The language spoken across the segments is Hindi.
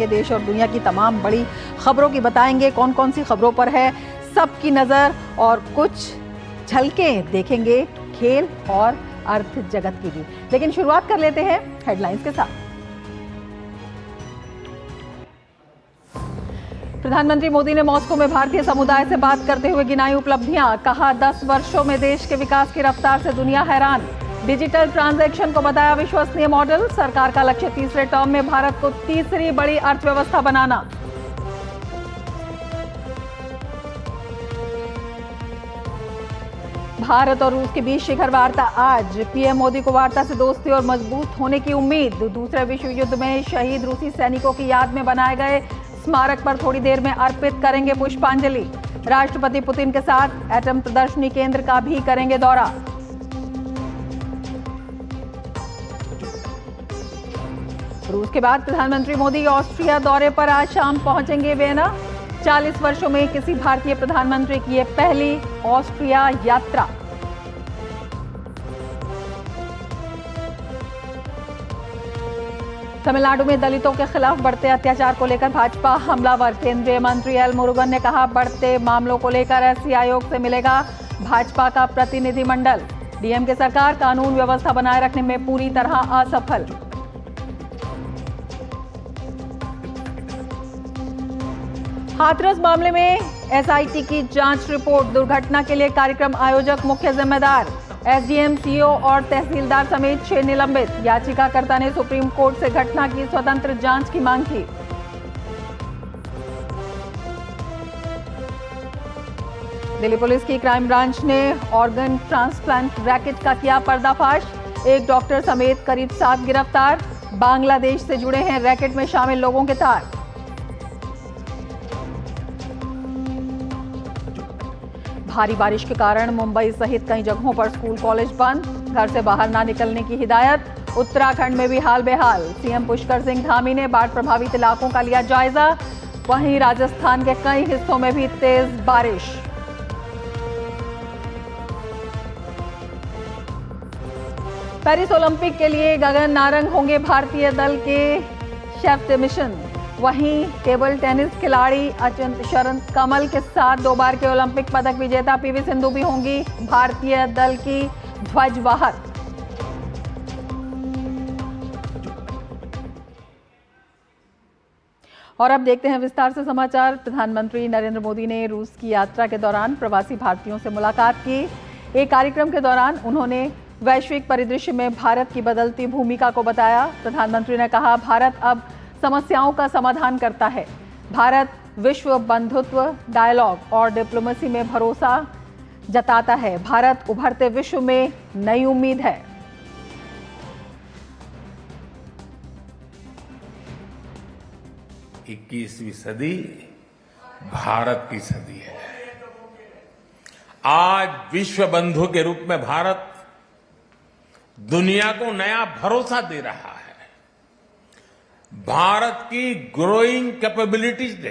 करेंगे। देश और दुनिया की तमाम बड़ी खबरों की बताएंगे कौन कौन सी खबरों पर है सबकी नजर, और कुछ झलकें देखेंगे खेल और अर्थ जगत की भी। लेकिन शुरुआत कर लेते हैं हेडलाइंस के साथ। प्रधानमंत्री मोदी ने मॉस्को में भारतीय समुदाय से बात करते हुए गिनाई उपलब्धियां। कहा 10 वर्षों में देश के विकास की रफ्तार से दुनिया हैरान। डिजिटल ट्रांजैक्शन को बताया विश्वसनीय मॉडल। सरकार का लक्ष्य तीसरे टर्म में भारत को तीसरी बड़ी अर्थव्यवस्था बनाना। भारत और रूस के बीच शिखर वार्ता आज। पीएम मोदी को वार्ता से दोस्ती और मजबूत होने की उम्मीद। दूसरे विश्व युद्ध में शहीद रूसी सैनिकों की याद में बनाए गए स्मारक पर थोड़ी देर में अर्पित करेंगे पुष्पांजलि। राष्ट्रपति पुतिन के साथ एटम प्रदर्शनी केंद्र का भी करेंगे दौरा। रूस के बाद प्रधानमंत्री मोदी ऑस्ट्रिया दौरे पर आज शाम पहुंचेंगे वियना। 40 वर्षों में किसी भारतीय प्रधानमंत्री की यह पहली ऑस्ट्रिया यात्रा। तमिलनाडु में दलितों के खिलाफ बढ़ते अत्याचार को लेकर भाजपा हमलावर। केंद्रीय मंत्री एल मुरुगन ने कहा बढ़ते मामलों को लेकर एससी आयोग से मिलेगा भाजपा का प्रतिनिधिमंडल। डीएमके सरकार कानून व्यवस्था बनाए रखने में पूरी तरह असफल। हाथरस मामले में एसआईटी की जांच रिपोर्ट। दुर्घटना के लिए कार्यक्रम आयोजक मुख्य जिम्मेदार। एसडीएम, सीओ और तहसीलदार समेत 6 निलंबित। याचिकाकर्ता ने सुप्रीम कोर्ट से घटना की स्वतंत्र जांच की मांग की। दिल्ली पुलिस की क्राइम ब्रांच ने ऑर्गन ट्रांसप्लांट रैकेट का किया पर्दाफाश। एक डॉक्टर समेत करीब 7 गिरफ्तार। बांग्लादेश से जुड़े हैं रैकेट में शामिल लोगों के तार। भारी बारिश के कारण मुंबई सहित कई जगहों पर स्कूल कॉलेज बंद। घर से बाहर ना निकलने की हिदायत। उत्तराखंड में भी हाल बेहाल। सीएम पुष्कर सिंह धामी ने बाढ़ प्रभावित इलाकों का लिया जायजा। वहीं राजस्थान के कई हिस्सों में भी तेज बारिश। पेरिस ओलंपिक के लिए गगन नारंग होंगे भारतीय दल के शेफ मिशन। वहीं टेबल टेनिस खिलाड़ी अचिंत शरण कमल के साथ 2 बार के ओलंपिक पदक विजेता पीवी सिंधु भी होंगी भारतीय दल की ध्वजवाहक। और अब देखते हैं विस्तार से समाचार। प्रधानमंत्री नरेंद्र मोदी ने रूस की यात्रा के दौरान प्रवासी भारतीयों से मुलाकात की। एक कार्यक्रम के दौरान उन्होंने वैश्विक परिदृश्य में भारत की बदलती भूमिका को बताया। प्रधानमंत्री ने कहा भारत अब समस्याओं का समाधान करता है। भारत विश्व बंधुत्व, डायलॉग और डिप्लोमेसी में भरोसा जताता है। भारत उभरते विश्व में नई उम्मीद है। इक्कीसवीं सदी भारत की सदी है। आज विश्व बंधु के रूप में भारत दुनिया को नया भरोसा दे रहा है। भारत की ग्रोइंग कैपेबिलिटीज ने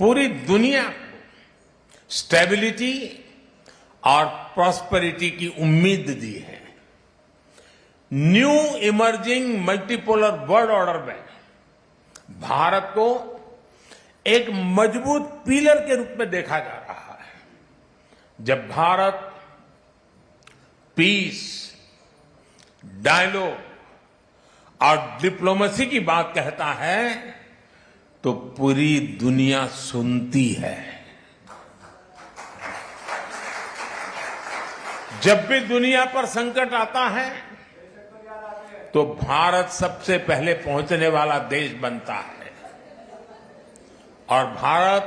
पूरी दुनिया को स्टेबिलिटी और प्रॉस्पेरिटी की उम्मीद दी है। New emerging multipolar world order में भारत को एक मजबूत पिलर के रूप में देखा जा रहा है। जब भारत पीस, डायलॉग और डिप्लोमेसी की बात कहता है तो पूरी दुनिया सुनती है। जब भी दुनिया पर संकट आता है तो भारत सबसे पहले पहुंचने वाला देश बनता है और भारत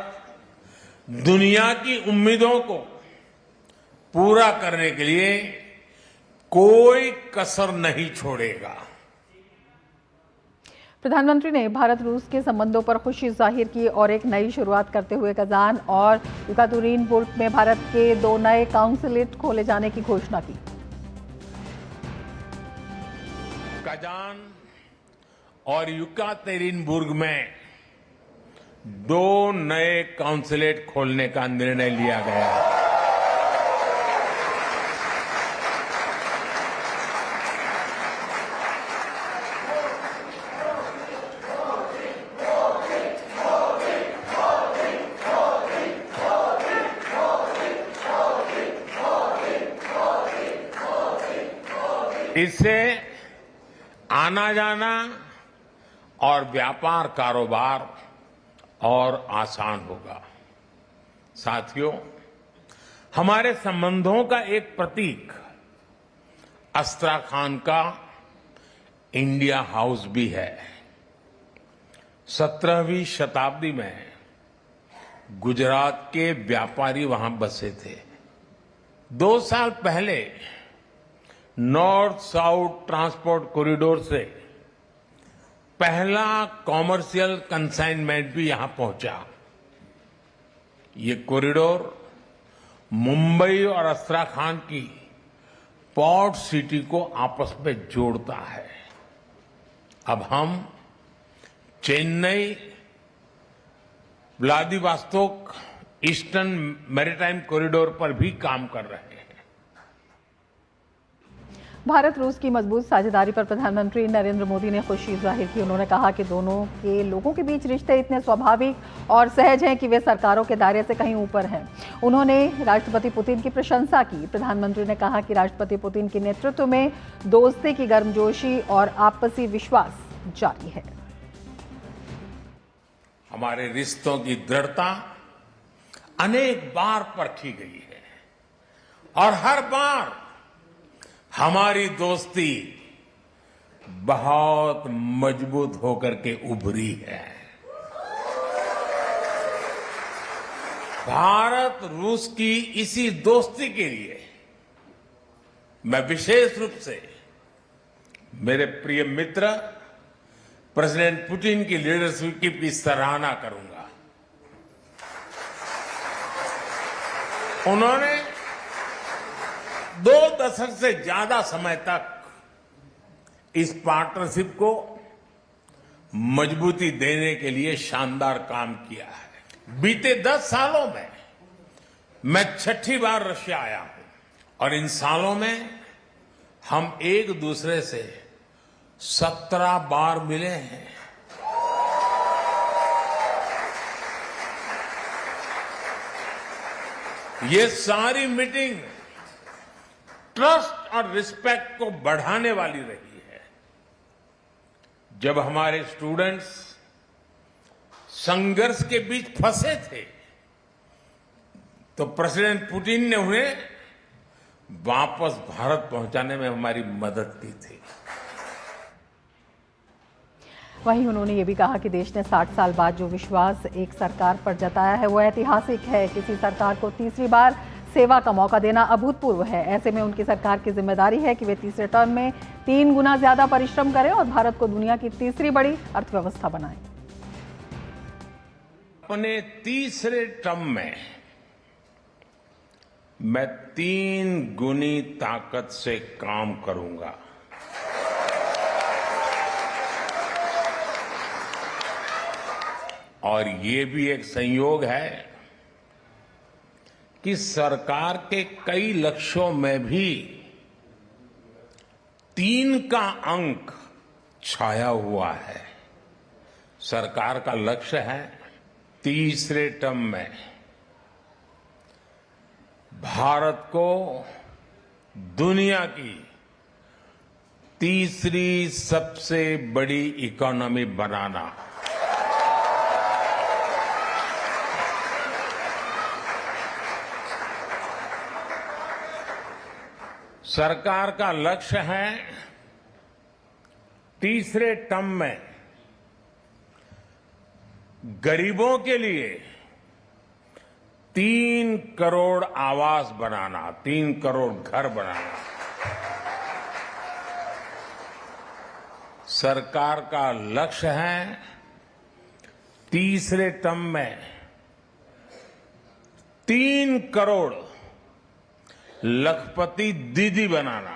दुनिया की उम्मीदों को पूरा करने के लिए कोई कसर नहीं छोड़ेगा। प्रधानमंत्री ने भारत रूस के संबंधों पर खुशी जाहिर की और एक नई शुरुआत करते हुए कजान और युकातेरिनबुर्ग में भारत के 2 नए काउंसलेट खोले जाने की घोषणा की। कजान और युकातेरिनबुर्ग में 2 नए काउंसलेट खोलने का निर्णय लिया गया है। इससे आना जाना और व्यापार कारोबार और आसान होगा। साथियों, हमारे संबंधों का एक प्रतीक अस्त्राखान का इंडिया हाउस भी है। 17वीं शताब्दी में गुजरात के व्यापारी वहां बसे थे। 2 साल पहले नॉर्थ साउथ ट्रांसपोर्ट कॉरिडोर से पहला कॉमर्शियल कंसाइनमेंट भी यहां पहुंचा। ये कॉरिडोर मुंबई और अस्त्राखान की पोर्ट सिटी को आपस में जोड़ता है। अब हम Chennai Vladivostok eastern maritime corridor पर भी काम कर रहे हैं। भारत रूस की मजबूत साझेदारी पर प्रधानमंत्री नरेंद्र मोदी ने खुशी जाहिर की। उन्होंने कहा कि दोनों के लोगों के बीच रिश्ते इतने स्वाभाविक और सहज हैं कि वे सरकारों के दायरे से कहीं ऊपर हैं। उन्होंने राष्ट्रपति पुतिन की प्रशंसा की। प्रधानमंत्री ने कहा कि राष्ट्रपति पुतिन के नेतृत्व में दोस्ती की गर्मजोशी और आपसी विश्वास जारी है। हमारे रिश्तों की दृढ़ता अनेक बार परखी गई है और हर बार हमारी दोस्ती बहुत मजबूत होकर के उभरी है। भारत रूस की इसी दोस्ती के लिए मैं विशेष रूप से मेरे प्रिय मित्र प्रेसिडेंट पुतिन की लीडरशिप की सराहना करूंगा। उन्होंने 2 दशक से ज्यादा समय तक इस पार्टनरशिप को मजबूती देने के लिए शानदार काम किया है। बीते 10 सालों में मैं 6ठी बार रशिया आया हूं और इन सालों में हम एक दूसरे से 17 बार मिले हैं। ये सारी मीटिंग ट्रस्ट और रिस्पेक्ट को बढ़ाने वाली रही है। जब हमारे स्टूडेंट्स संघर्ष के बीच फंसे थे तो प्रेसिडेंट पुतिन ने उन्हें वापस भारत पहुंचाने में हमारी मदद की थी। वहीं उन्होंने ये भी कहा कि देश ने 60 साल बाद जो विश्वास एक सरकार पर जताया है वो ऐतिहासिक है। किसी सरकार को तीसरी बार सेवा का मौका देना अभूतपूर्व है। ऐसे में उनकी सरकार की जिम्मेदारी है कि वे तीसरे टर्म में 3 गुना ज्यादा परिश्रम करें और भारत को दुनिया की तीसरी बड़ी अर्थव्यवस्था बनाएं। अपने तीसरे टर्म में मैं 3 गुनी ताकत से काम करूंगा। और ये भी एक संयोग है कि सरकार के कई लक्ष्यों में भी 3 का अंक छाया हुआ है। सरकार का लक्ष्य है तीसरे टर्म में भारत को दुनिया की तीसरी सबसे बड़ी इकोनॉमी बनाना। सरकार का लक्ष्य है तीसरे टर्म में गरीबों के लिए 3 करोड़ आवास बनाना, 3 करोड़ घर बनाना। सरकार का लक्ष्य है तीसरे टर्म में 3 करोड़ लखपति दीदी बनाना।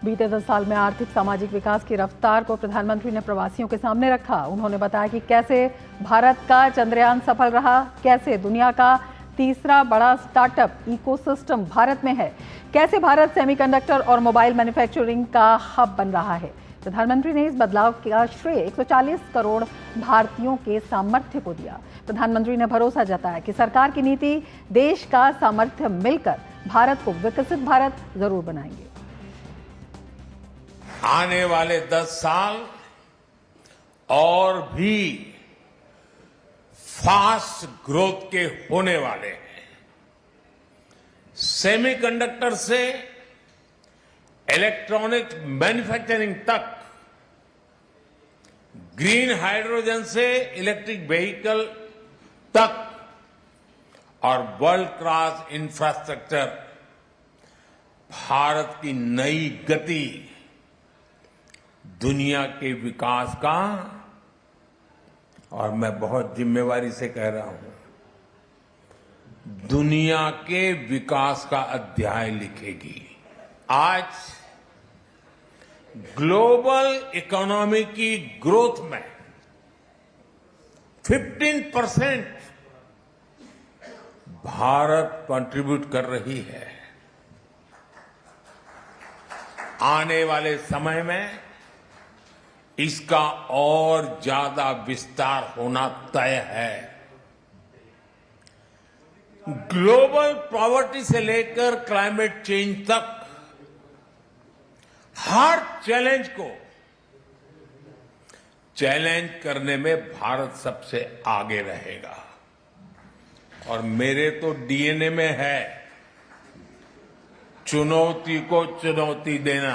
बीते 10 साल में आर्थिक सामाजिक विकास की रफ्तार को प्रधानमंत्री ने प्रवासियों के सामने रखा। उन्होंने बताया कि कैसे भारत का चंद्रयान सफल रहा, कैसे दुनिया का तीसरा बड़ा स्टार्टअप इकोसिस्टम भारत में है, कैसे भारत सेमीकंडक्टर और मोबाइल मैन्युफैक्चरिंग का हब बन रहा है। प्रधानमंत्री ने इस बदलाव का श्रेय 140 करोड़ भारतीयों के सामर्थ्य को दिया। प्रधानमंत्री ने भरोसा जताया कि सरकार की नीति, देश का सामर्थ्य मिलकर भारत को विकसित भारत जरूर बनाएंगे। आने वाले 10 साल और भी फास्ट ग्रोथ के होने वाले हैं। सेमीकंडक्टर से इलेक्ट्रॉनिक मैन्युफैक्चरिंग तक, ग्रीन हाइड्रोजन से इलेक्ट्रिक व्हीकल तक और वर्ल्ड क्लास इंफ्रास्ट्रक्चर, भारत की नई गति दुनिया के विकास का, और मैं बहुत जिम्मेवारी से कह रहा हूं, दुनिया के विकास का अध्याय लिखेगी। आज ग्लोबल इकोनॉमी की ग्रोथ में 15% भारत कंट्रीब्यूट कर रही है। आने वाले समय में इसका और ज्यादा विस्तार होना तय है। ग्लोबल पॉवर्टी से लेकर क्लाइमेट चेंज तक हर चैलेंज को चैलेंज करने में भारत सबसे आगे रहेगा। और मेरे तो डीएनए में है चुनौती को चुनौती देना।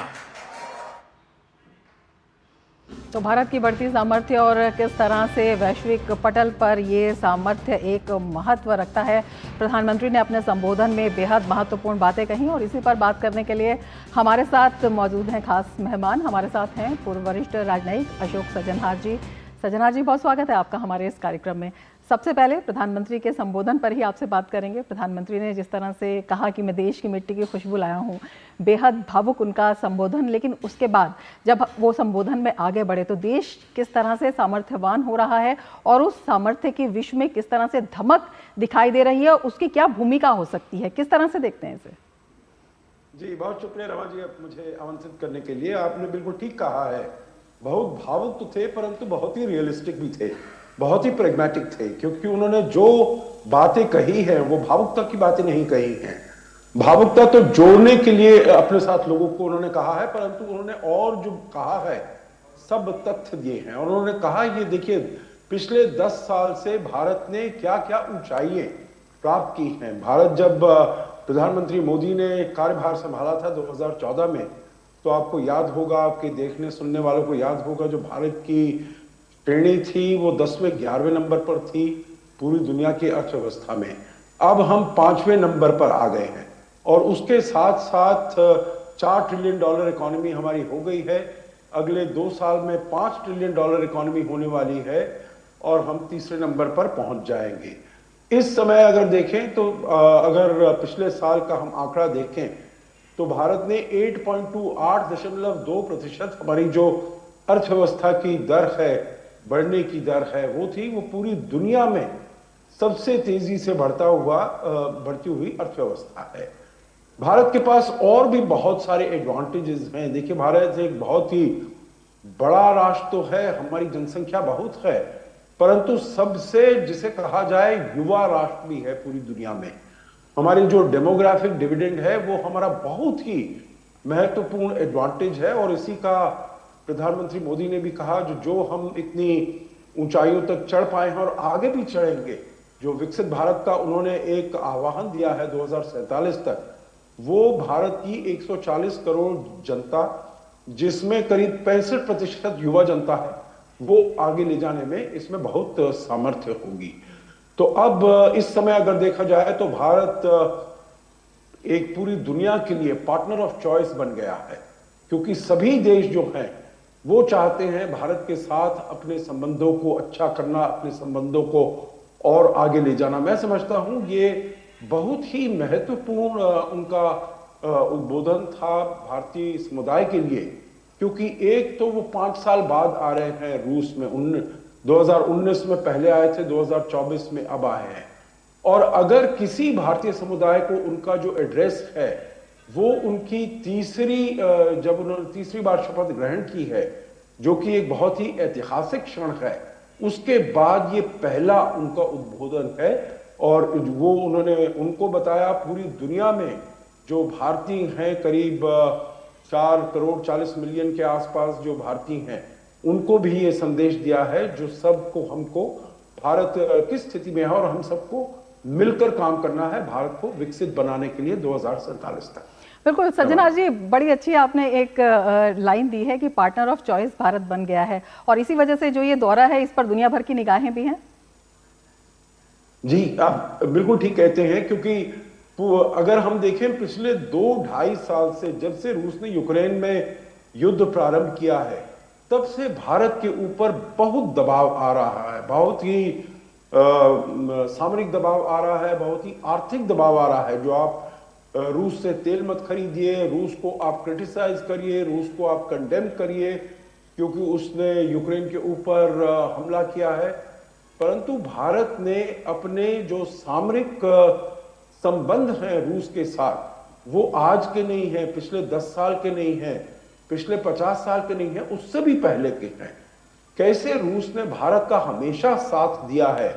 तो भारत की बढ़ती सामर्थ्य और किस तरह से वैश्विक पटल पर ये सामर्थ्य एक महत्व रखता है, प्रधानमंत्री ने अपने संबोधन में बेहद महत्वपूर्ण बातें कही। और इसी पर बात करने के लिए हमारे साथ मौजूद हैं खास मेहमान। हमारे साथ हैं पूर्व वरिष्ठ राजनयिक अशोक सजनहार जी। सजनहार जी, बहुत स्वागत है आपका हमारे इस कार्यक्रम में। सबसे पहले प्रधानमंत्री के संबोधन पर ही आपसे बात करेंगे। प्रधानमंत्री ने जिस तरह से कहा कि मैं देश की मिट्टी की खुशबू लाया हूँ, बेहद भावुक उनका संबोधन। लेकिन उसके बाद जब वो संबोधन में आगे बढ़े तो देश किस तरह से सामर्थ्यवान हो रहा है और उस सामर्थ्य की विश्व में किस तरह से धमक दिखाई दे रही है, उसकी क्या भूमिका हो सकती है, किस तरह से देखते हैं इसे? जी, बहुत शुक्रिया रमा जी, आप मुझे आमंत्रित करने के लिए। आपने बिल्कुल ठीक कहा है, बहुत भावुक तो थे परंतु बहुत ही रियलिस्टिक भी थे, बहुत ही प्रैग्मेटिक थे, क्योंकि उन्होंने जो बातें कही हैं वो भावुकता की बातें नहीं कही हैं। भावुकता तो जोड़ने के लिए अपने साथ लोगों को उन्होंने कहा है, परंतु उन्होंने और जो कहा है सब तथ्य दिए हैं। और उन्होंने कहा, ये देखिए पिछले 10 साल से भारत ने क्या क्या ऊंचाइयां प्राप्त की हैं। भारत जब प्रधानमंत्री मोदी ने कार्यभार संभाला था 2014 में, तो आपको याद होगा, आपके देखने सुनने वालों को याद होगा, जो भारत की श्रेणी थी वो 10वें 11वें नंबर पर थी पूरी दुनिया की अर्थव्यवस्था में। अब हम 5वें नंबर पर आ गए हैं और उसके साथ साथ $4 ट्रिलियन इकोनॉमी हमारी हो गई है। अगले 2 साल में $5 ट्रिलियन इकोनॉमी होने वाली है और हम 3रे नंबर पर पहुंच जाएंगे। इस समय अगर देखें तो अगर पिछले साल का हम आंकड़ा देखें तो भारत ने 8.2% हमारी जो अर्थव्यवस्था की दर है, बढ़ने की दर है, वो पूरी दुनिया में सबसे तेजी से बढ़ती हुई अर्थव्यवस्था है। भारत के पास और भी बहुत सारे एडवांटेजेस हैं। देखिए, भारत एक बहुत ही बड़ा राष्ट्र तो है, हमारी जनसंख्या बहुत है, परंतु सबसे जिसे कहा जाए युवा राष्ट्र भी है पूरी दुनिया में। हमारी जो डेमोग्राफिक डिविडेंड है वो हमारा बहुत ही महत्वपूर्ण एडवांटेज है। और इसी का प्रधानमंत्री मोदी ने भी कहा, जो हम इतनी ऊंचाइयों तक चढ़ पाए हैं और आगे भी चढ़ेंगे, जो विकसित भारत का उन्होंने एक आह्वान दिया है 2047 तक, वो भारत की 140 करोड़ जनता, जिसमें करीब 65% युवा जनता है, वो आगे ले जाने में इसमें बहुत सामर्थ्य होगी। तो अब इस समय अगर देखा जाए तो भारत एक पूरी दुनिया के लिए पार्टनर ऑफ चॉइस बन गया है, क्योंकि सभी देश जो हैं वो चाहते हैं भारत के साथ अपने संबंधों को अच्छा करना, अपने संबंधों को और आगे ले जाना। मैं समझता हूं ये बहुत ही महत्वपूर्ण उनका उद्बोधन था भारतीय समुदाय के लिए, क्योंकि एक तो वो 5 साल बाद आ रहे हैं रूस में, 2019 में पहले आए थे, 2024 में अब आए हैं। और अगर किसी भारतीय समुदाय को उनका जो एड्रेस है वो उनकी जब उन्होंने 3री बार शपथ ग्रहण की है, जो कि एक बहुत ही ऐतिहासिक क्षण है, उसके बाद ये पहला उनका उद्बोधन है। और वो उन्होंने उनको बताया पूरी दुनिया में जो भारतीय हैं, करीब 4 करोड़ 40 मिलियन के आसपास जो भारतीय हैं, उनको भी ये संदेश दिया है जो सबको, हमको भारत किस स्थिति में है और हम सबको मिलकर काम करना है भारत को विकसित बनाने के लिए 2047 तक। बिल्कुल सज्जनार जी, बड़ी अच्छी आपने एक लाइन दी है कि पार्टनर ऑफ चॉइस भारत बन गया है, और इसी वजह से जो ये दौरा है इस पर दुनिया भर की निगाहें भी हैं। जी, आप बिल्कुल ठीक कहते हैं, क्योंकि अगर हम देखें पिछले 2-2.5 साल से, जब से रूस ने यूक्रेन में युद्ध प्रारंभ किया है, तब से भारत के ऊपर बहुत दबाव आ रहा है, बहुत ही सामरिक दबाव आ रहा है, बहुत ही आर्थिक दबाव आ रहा है। जो आप रूस से तेल मत खरीदिए, रूस को आप क्रिटिसाइज करिए, रूस को आप कंडेम करिए क्योंकि उसने यूक्रेन के ऊपर हमला किया है, परंतु भारत ने अपने जो सामरिक संबंध हैं रूस के साथ, वो आज के नहीं हैं, पिछले 10 साल के नहीं हैं, पिछले 50 साल के नहीं हैं, उससे भी पहले के हैं। कैसे रूस ने भारत का हमेशा साथ दिया है,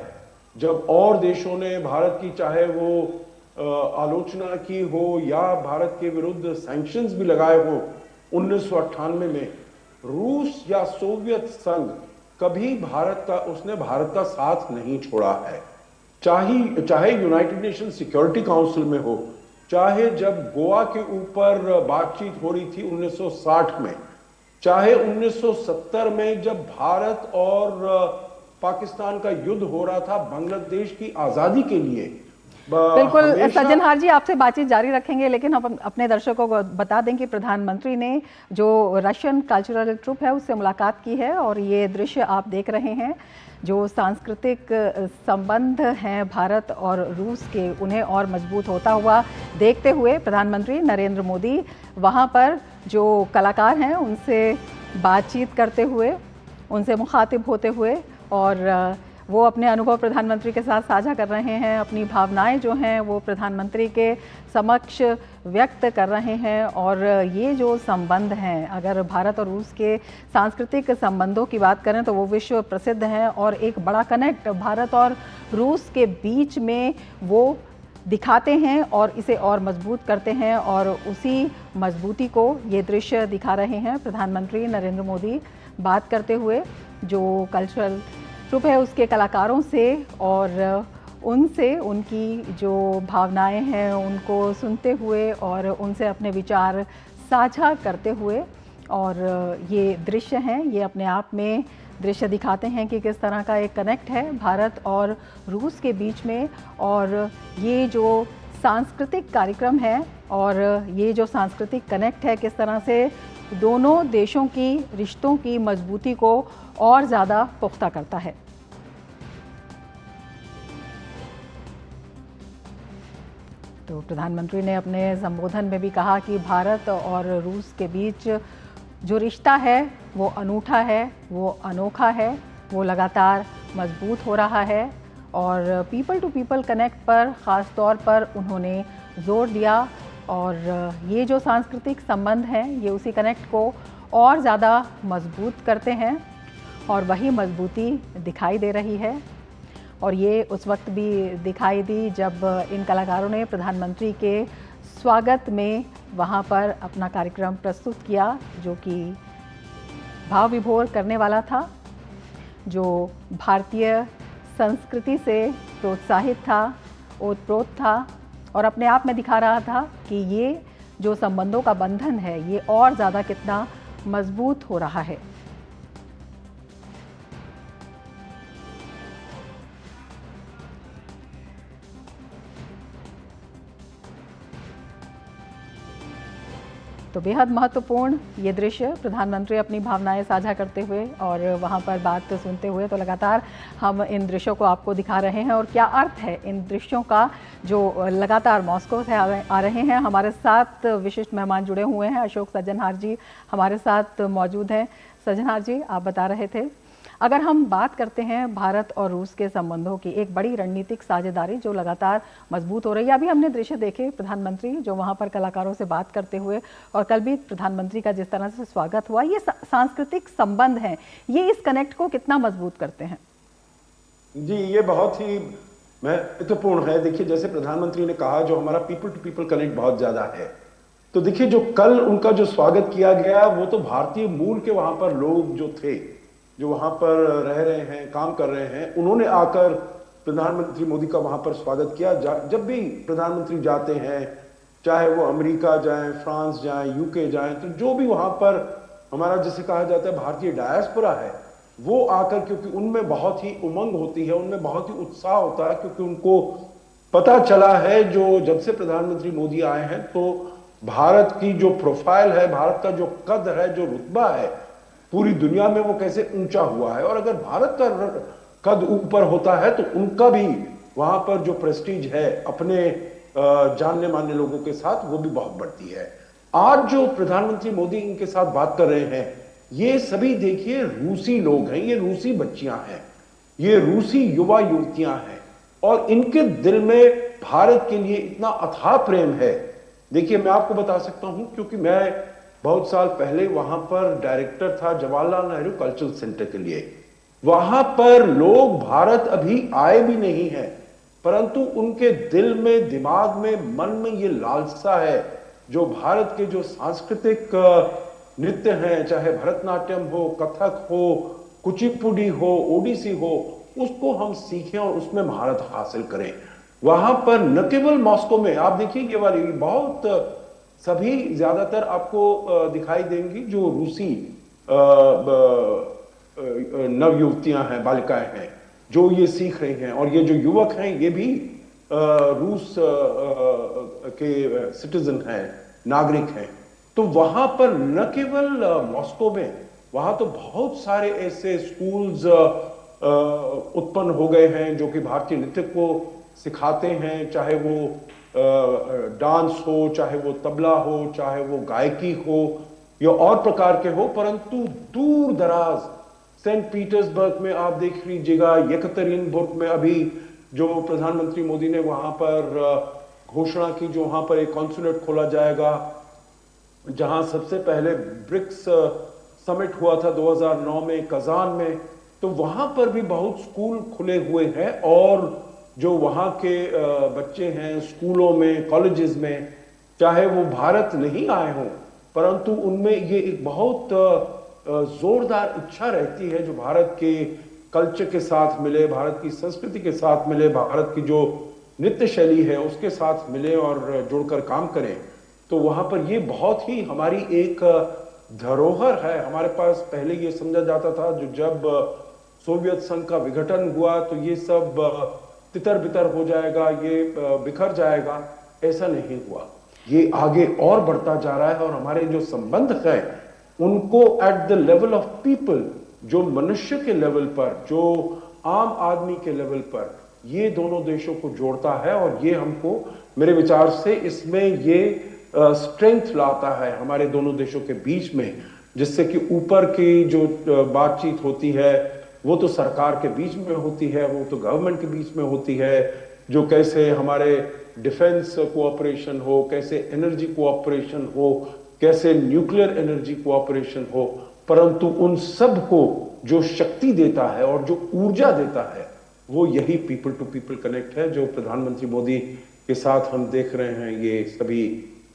जब और देशों ने भारत की चाहे वो आलोचना की हो या भारत के विरुद्ध सैंक्शंस भी लगाए हो 1998 में, रूस या सोवियत संघ कभी उसने भारत का साथ नहीं छोड़ा है। चाहे यूनाइटेड नेशन सिक्योरिटी काउंसिल में हो, चाहे जब गोवा के ऊपर बातचीत हो रही थी 1960 में, चाहे 1970 में जब भारत और पाकिस्तान का युद्ध हो रहा था बांग्लादेश की आजादी के लिए। बिल्कुल सज्जनहार जी, आपसे बातचीत जारी रखेंगे, लेकिन हम अपने दर्शकों को बता दें कि प्रधानमंत्री ने जो रशियन कल्चरल ट्रुप है उससे मुलाकात की है, और ये दृश्य आप देख रहे हैं जो सांस्कृतिक संबंध हैं भारत और रूस के, उन्हें और मजबूत होता हुआ देखते हुए प्रधानमंत्री नरेंद्र मोदी वहाँ पर जो कलाकार हैं उनसे बातचीत करते हुए, उनसे मुखातिब होते हुए, और वो अपने अनुभव प्रधानमंत्री के साथ साझा कर रहे हैं, अपनी भावनाएं जो हैं वो प्रधानमंत्री के समक्ष व्यक्त कर रहे हैं। और ये जो संबंध हैं, अगर भारत और रूस के सांस्कृतिक संबंधों की बात करें तो वो विश्व प्रसिद्ध हैं, और एक बड़ा कनेक्ट भारत और रूस के बीच में वो दिखाते हैं और इसे और मजबूत करते हैं, और उसी मजबूती को ये दृश्य दिखा रहे हैं प्रधानमंत्री नरेंद्र मोदी बात करते हुए जो कल्चरल ट्रुप है उसके कलाकारों से, और उनसे उनकी जो भावनाएं हैं उनको सुनते हुए और उनसे अपने विचार साझा करते हुए। और ये दृश्य हैं, ये अपने आप में दृश्य दिखाते हैं कि किस तरह का एक कनेक्ट है भारत और रूस के बीच में, और ये जो सांस्कृतिक कार्यक्रम है और ये जो सांस्कृतिक कनेक्ट है किस तरह से दोनों देशों की रिश्तों की मजबूती को और ज़्यादा पुख्ता करता है। तो प्रधानमंत्री ने अपने संबोधन में भी कहा कि भारत और रूस के बीच जो रिश्ता है वो अनूठा है, वो अनोखा है, वो लगातार मजबूत हो रहा है, और पीपल टू पीपल कनेक्ट पर ख़ास तौर पर उन्होंने ज़ोर दिया। और ये जो सांस्कृतिक संबंध हैं ये उसी कनेक्ट को और ज़्यादा मजबूत करते हैं, और वही मजबूती दिखाई दे रही है। और ये उस वक्त भी दिखाई दी जब इन कलाकारों ने प्रधानमंत्री के स्वागत में वहाँ पर अपना कार्यक्रम प्रस्तुत किया, जो कि भाव विभोर करने वाला था, जो भारतीय संस्कृति से प्रोत्साहित था, ओतप्रोत था, और अपने आप में दिखा रहा था कि ये जो संबंधों का बंधन है ये और ज़्यादा कितना मजबूत हो रहा है। तो बेहद महत्वपूर्ण ये दृश्य, प्रधानमंत्री अपनी भावनाएं साझा करते हुए और वहाँ पर बात सुनते हुए। तो लगातार हम इन दृश्यों को आपको दिखा रहे हैं, और क्या अर्थ है इन दृश्यों का जो लगातार मॉस्को से आ रहे हैं। हमारे साथ विशिष्ट मेहमान जुड़े हुए हैं, अशोक सज्जनहार जी हमारे साथ मौजूद हैं। सज्जनहार जी, आप बता रहे थे, अगर हम बात करते हैं भारत और रूस के संबंधों की, एक बड़ी रणनीतिक साझेदारी जो लगातार मजबूत हो रही है। अभी हमने दृश्य देखे प्रधानमंत्री जो वहाँ पर कलाकारों से बात करते हुए, और कल भी प्रधानमंत्री का जिस तरह से स्वागत हुआ, ये सांस्कृतिक संबंध हैं, ये इस कनेक्ट को कितना मजबूत करते हैं? जी, ये बहुत ही महत्वपूर्ण है। देखिए, जैसे प्रधानमंत्री ने कहा, जो हमारा पीपल टू पीपल कनेक्ट बहुत ज्यादा है। तो देखिए, जो कल उनका जो स्वागत किया गया, वो तो भारतीय मूल के वहां पर लोग जो थे, जो वहां पर रह रहे हैं, काम कर रहे हैं, उन्होंने आकर प्रधानमंत्री मोदी का वहां पर स्वागत किया। जब भी प्रधानमंत्री जाते हैं, चाहे वो अमेरिका जाएं, फ्रांस जाएं, यूके जाएं, तो जो भी वहां पर हमारा जिसे कहा जाता है भारतीय डायस्पोरा है, वो आकर, क्योंकि उनमें बहुत ही उमंग होती है, उनमें बहुत ही उत्साह होता है, क्योंकि उनको पता चला है, जो जब से प्रधानमंत्री मोदी आए हैं, तो भारत की जो प्रोफाइल है, भारत का जो कद है, जो रुतबा है पूरी दुनिया में, वो कैसे ऊंचा हुआ है। और अगर भारत का कद ऊपर होता है, तो उनका भी वहां पर जो प्रेस्टीज है अपने जानने मानने लोगों के साथ, वो भी बहुत बढ़ती है। आज जो प्रधानमंत्री मोदी इनके साथ बात कर रहे हैं, ये सभी देखिए रूसी लोग हैं, ये रूसी बच्चियां हैं, ये रूसी युवा युवतियां हैं, और इनके दिल में भारत के लिए इतना अथाह प्रेम है। देखिए, मैं आपको बता सकता हूं, क्योंकि मैं बहुत साल पहले वहां पर डायरेक्टर था जवाहरलाल नेहरू कल्चरल सेंटर के लिए। वहां पर लोग भारत अभी आए भी नहीं है, परंतु उनके दिल में, दिमाग में, मन में ये लालसा है, जो भारत के जो सांस्कृतिक नृत्य हैं, चाहे भरतनाट्यम हो, कथक हो, कुचिपुड़ी हो, ओडिसी हो, उसको हम सीखें और उसमें महारत हासिल करें। वहां पर न केवल मॉस्को में, आप देखिए ये वाली बहुत सभी ज्यादातर आपको दिखाई देंगी जो रूसी नव युवतियां हैं, बालिकाएं हैं, जो ये सीख रही हैं, और ये जो युवक हैं, ये भी रूस के सिटीजन हैं, नागरिक हैं। तो वहां पर न केवल मॉस्को में, वहां तो बहुत सारे ऐसे स्कूल्स उत्पन्न हो गए हैं जो कि भारतीय नृत्य को सिखाते हैं, चाहे वो डांस हो, चाहे वो तबला हो, चाहे वो गायकी हो या और प्रकार के हो। परंतु दूर दराज सेंट पीटर्सबर्ग में आप देख लीजिएगा, येकतरीनबुर्ग में अभी जो प्रधानमंत्री मोदी ने वहां पर घोषणा की, जो वहां पर एक कॉन्सुलेट खोला जाएगा, जहां सबसे पहले ब्रिक्स समिट हुआ था 2009 में कजान में, तो वहां पर भी बहुत स्कूल खुले हुए हैं, और जो वहां के बच्चे हैं स्कूलों में, कॉलेजेस में, चाहे वो भारत नहीं आए हों, परंतु उनमें ये एक बहुत जोरदार इच्छा रहती है जो भारत के कल्चर के साथ मिले, भारत की संस्कृति के साथ मिले, भारत की जो नृत्य शैली है उसके साथ मिले और जुड़कर काम करें। तो वहां पर ये बहुत ही हमारी एक धरोहर है। हमारे पास पहले ये समझा जाता था, जो जब सोवियत संघ का विघटन हुआ तो ये सब तितर बितर हो जाएगा, ये बिखर जाएगा। ऐसा नहीं हुआ, ये आगे और बढ़ता जा रहा है, और हमारे जो संबंध है उनको at the level of people, जो मनुष्य के लेवल पर, जो आम आदमी के लेवल पर, ये दोनों देशों को जोड़ता है। और ये हमको, मेरे विचार से, इसमें ये स्ट्रेंथ लाता है हमारे दोनों देशों के बीच में, जिससे कि ऊपर की जो बातचीत होती है वो तो सरकार के बीच में होती है, वो तो गवर्नमेंट के बीच में होती है, जो कैसे हमारे डिफेंस कोऑपरेशन हो, कैसे एनर्जी कोऑपरेशन हो, कैसे न्यूक्लियर एनर्जी कोऑपरेशन हो, परंतु उन सब को जो शक्ति देता है और जो ऊर्जा देता है, वो यही पीपल टू पीपल कनेक्ट है, जो प्रधानमंत्री मोदी के साथ हम देख रहे हैं। ये सभी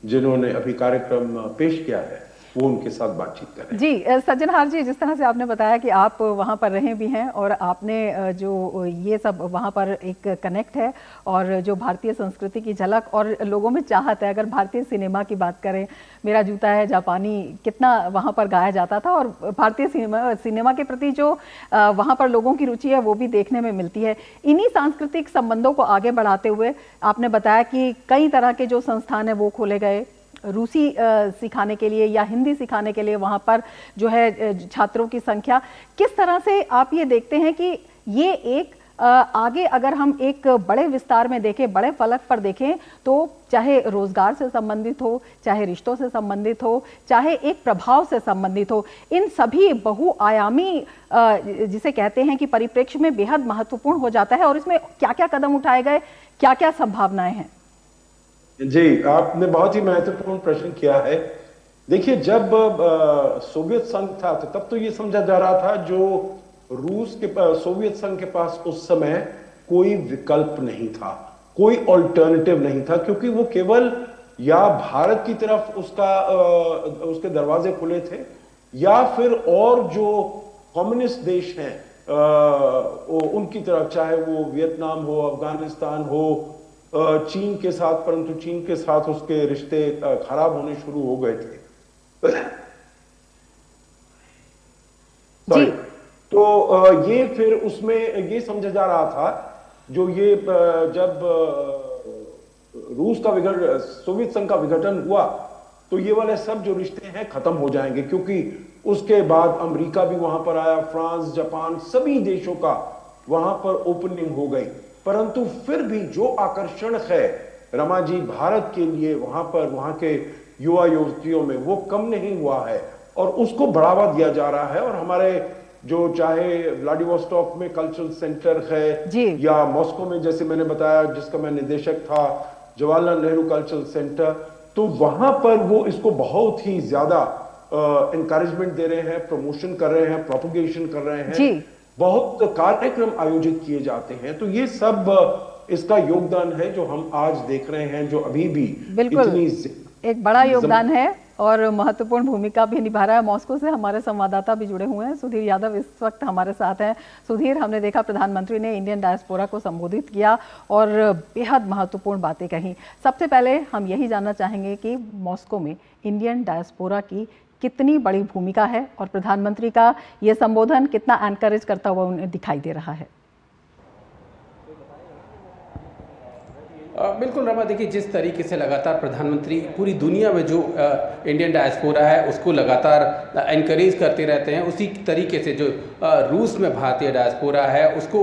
जिन्होंने अभी कार्यक्रम पेश किया है, वो उनके साथ बातचीत करें। जी सज्जनहार जी, जिस तरह से आपने बताया कि आप वहाँ पर रहे भी हैं और आपने जो ये सब वहाँ पर एक कनेक्ट है, और जो भारतीय संस्कृति की झलक और लोगों में चाहत है। अगर भारतीय सिनेमा की बात करें, मेरा जूता है जापानी कितना वहाँ पर गाया जाता था, और भारतीय सिनेमा के प्रति जो वहाँ पर लोगों की रुचि है वो भी देखने में मिलती है। इन्हीं सांस्कृतिक संबंधों को आगे बढ़ाते हुए आपने बताया कि कई तरह के जो संस्थान है वो खोले गए, रूसी सिखाने के लिए या हिंदी सिखाने के लिए वहाँ पर जो है छात्रों की संख्या। किस तरह से आप ये देखते हैं कि ये एक आगे अगर हम एक बड़े विस्तार में देखें, बड़े फलक पर देखें, तो चाहे रोजगार से संबंधित हो, चाहे रिश्तों से संबंधित हो, चाहे एक प्रभाव से संबंधित हो, इन सभी बहुआयामी जिसे कहते हैं कि परिप्रेक्ष्य में बेहद महत्वपूर्ण हो जाता है। और इसमें क्या क्या कदम उठाए गए, क्या क्या संभावनाएं हैं? जी, आपने बहुत ही महत्वपूर्ण प्रश्न किया है। देखिए, जब सोवियत संघ था तो तब तो ये समझा जा रहा था, जो रूस के सोवियत संघ के पास उस समय कोई विकल्प नहीं था, कोई ऑल्टरनेटिव नहीं था, क्योंकि वो केवल या भारत की तरफ उसके दरवाजे खुले थे, या फिर और जो कम्युनिस्ट देश हैं उनकी तरफ, चाहे वो वियतनाम हो, अफगानिस्तान हो, चीन के साथ, परंतु चीन के साथ उसके रिश्ते खराब होने शुरू हो गए थे। सॉरी। तो ये फिर उसमें ये समझा जा रहा था, जो ये जब रूस का सोवियत संघ का विघटन हुआ, तो ये वाले सब जो रिश्ते हैं खत्म हो जाएंगे, क्योंकि उसके बाद अमेरिका भी वहां पर आया, फ्रांस, जापान, सभी देशों का वहां पर ओपनिंग हो गई। परंतु फिर भी जो आकर्षण है रमा जी भारत के लिए वहां पर, वहां के युवा युवतियों में, वो कम नहीं हुआ है और उसको बढ़ावा दिया जा रहा है। और हमारे जो चाहे व्लादिवोस्टॉक में कल्चरल सेंटर है, या मॉस्को में जैसे मैंने बताया जिसका मैं निदेशक था, जवाहरलाल नेहरू कल्चरल सेंटर, तो वहां पर वो इसको बहुत ही ज्यादा एनकरेजमेंट दे रहे हैं, प्रमोशन कर रहे हैं, प्रोपगेशन कर रहे हैं, बहुत कार्यक्रम आयोजित किए जाते हैं। तो ये सब इसका योगदान है जो हम आज देख रहे हैं, जो अभी भी इतनी एक बड़ा योगदान है और महत्वपूर्ण भूमिका भी निभा रहा है। मॉस्को से हमारे संवाददाता भी जुड़े हुए हैं, सुधीर यादव इस वक्त हमारे साथ हैं। सुधीर, हमने देखा प्रधानमंत्री ने इंडियन डायस्पोरा को संबोधित किया और बेहद महत्वपूर्ण बातें कही। सबसे पहले हम यही जानना चाहेंगे कि मॉस्को में इंडियन डायस्पोरा की कितनी बड़ी भूमिका है और प्रधानमंत्री का ये संबोधन कितना एनकरेज करता हुआ उन्हें दिखाई दे रहा है। बिल्कुल रमा, देखिए जिस तरीके से लगातार प्रधानमंत्री पूरी दुनिया में जो इंडियन डायस्पोरा है उसको लगातार एनकरेज करते रहते हैं, उसी तरीके से जो रूस में भारतीय डायस्पोरा है उसको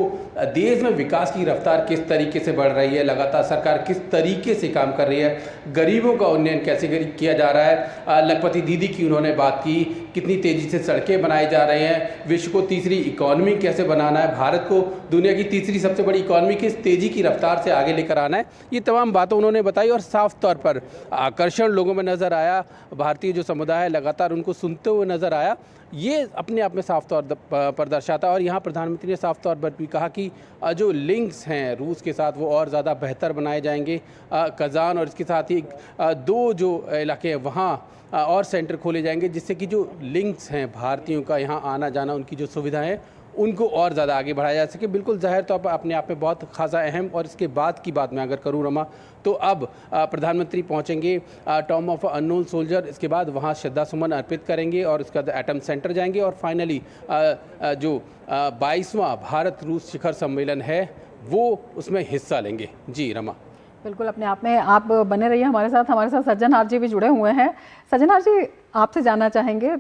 देश में विकास की रफ्तार किस तरीके से बढ़ रही है, लगातार सरकार किस तरीके से काम कर रही है, गरीबों का उन्नयन कैसे किया जा रहा है। लखपति दीदी की उन्होंने बात की, कितनी तेज़ी से सड़कें बनाई जा रही हैं, विश्व को तीसरी इकॉनमी कैसे बनाना है, भारत को दुनिया की तीसरी सबसे बड़ी इकॉनमी किस तेज़ी की रफ्तार से आगे लेकर आना है, ये तमाम बातें उन्होंने बताई। और साफ तौर पर आकर्षण लोगों में नज़र आया, भारतीय जो समुदाय है लगातार उनको सुनते हुए नज़र आया, ये अपने आप में साफ तौर पर दर्शाता। और यहाँ प्रधानमंत्री ने साफ तौर पर भी कहा कि जो लिंक्स हैं रूस के साथ वो और ज़्यादा बेहतर बनाए जाएंगे। कज़ान और इसके साथ ही दो जो इलाके हैं वहाँ और सेंटर खोले जाएंगे, जिससे कि जो लिंक्स हैं भारतीयों का यहाँ आना जाना, उनकी जो सुविधाएं हैं उनको और ज़्यादा आगे बढ़ाया जा सके। बिल्कुल ज़ाहिर तौर पर अपने आप में बहुत खासा अहम। और इसके बाद की बात मैं अगर करूँ रमा, तो अब प्रधानमंत्री पहुंचेंगे टॉम ऑफ अननोन सोल्जर, इसके बाद वहां श्रद्धा सुमन अर्पित करेंगे और उसके बाद एटम सेंटर जाएंगे और फाइनली जो 22वां भारत रूस शिखर सम्मेलन है वो उसमें हिस्सा लेंगे। जी रमा। बिल्कुल, अपने आप में आप बने रहिए हमारे साथ सज्जनहार जी भी जुड़े हुए हैं। सज्जनहार जी, आपसे जानना चाहेंगे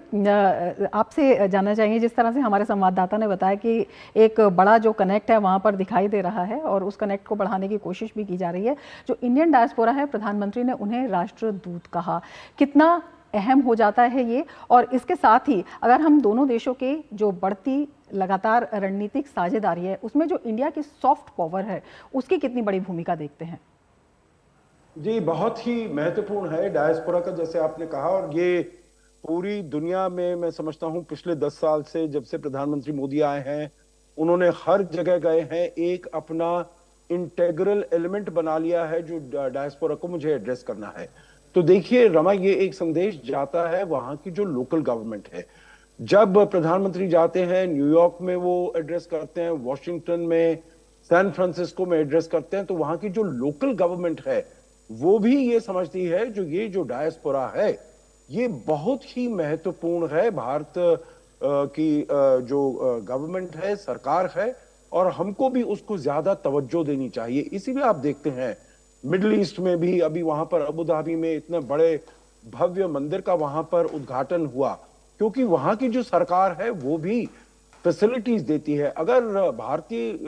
जिस तरह से हमारे संवाददाता ने बताया कि एक बड़ा जो कनेक्ट है वहाँ पर दिखाई दे रहा है और उस कनेक्ट को बढ़ाने की कोशिश भी की जा रही है। जो इंडियन डायस्पोरा है, प्रधानमंत्री ने उन्हें राष्ट्रदूत कहा, कितना अहम हो जाता है ये। और इसके साथ ही अगर हम दोनों देशों के जो बढ़ती लगातार रणनीतिक साझेदारी है उसमें जो इंडिया की सॉफ्ट पावर है उसकी कितनी बड़ी भूमिका देखते हैं? जी, बहुत ही महत्वपूर्ण है डायस्पोरा का, जैसे आपने कहा। और ये पूरी दुनिया में मैं समझता हूं पिछले 10 साल से, जब से प्रधानमंत्री मोदी आए हैं, उन्होंने हर जगह गए हैं, एक अपना इंटेग्रल एलिमेंट बना लिया है जो डायस्पोरा को मुझे एड्रेस करना है। तो देखिए रमा, ये एक संदेश जाता है वहां की जो लोकल गवर्नमेंट है। जब प्रधानमंत्री जाते हैं न्यूयॉर्क में वो एड्रेस करते हैं, वॉशिंगटन में, सैन फ्रांसिस्को में एड्रेस करते हैं, तो वहां की जो लोकल गवर्नमेंट है वो भी ये समझती है ये जो डायस्पोरा है ये बहुत ही महत्वपूर्ण है। भारत की जो गवर्नमेंट है, सरकार है, और हमको भी उसको ज्यादा तवज्जो देनी चाहिए। इसीलिए आप देखते हैं मिडिल ईस्ट में भी अभी वहां पर अबू धाबी में इतने बड़े भव्य मंदिर का वहां पर उद्घाटन हुआ, क्योंकि वहां की जो सरकार है वो भी फैसिलिटीज देती है। अगर भारतीय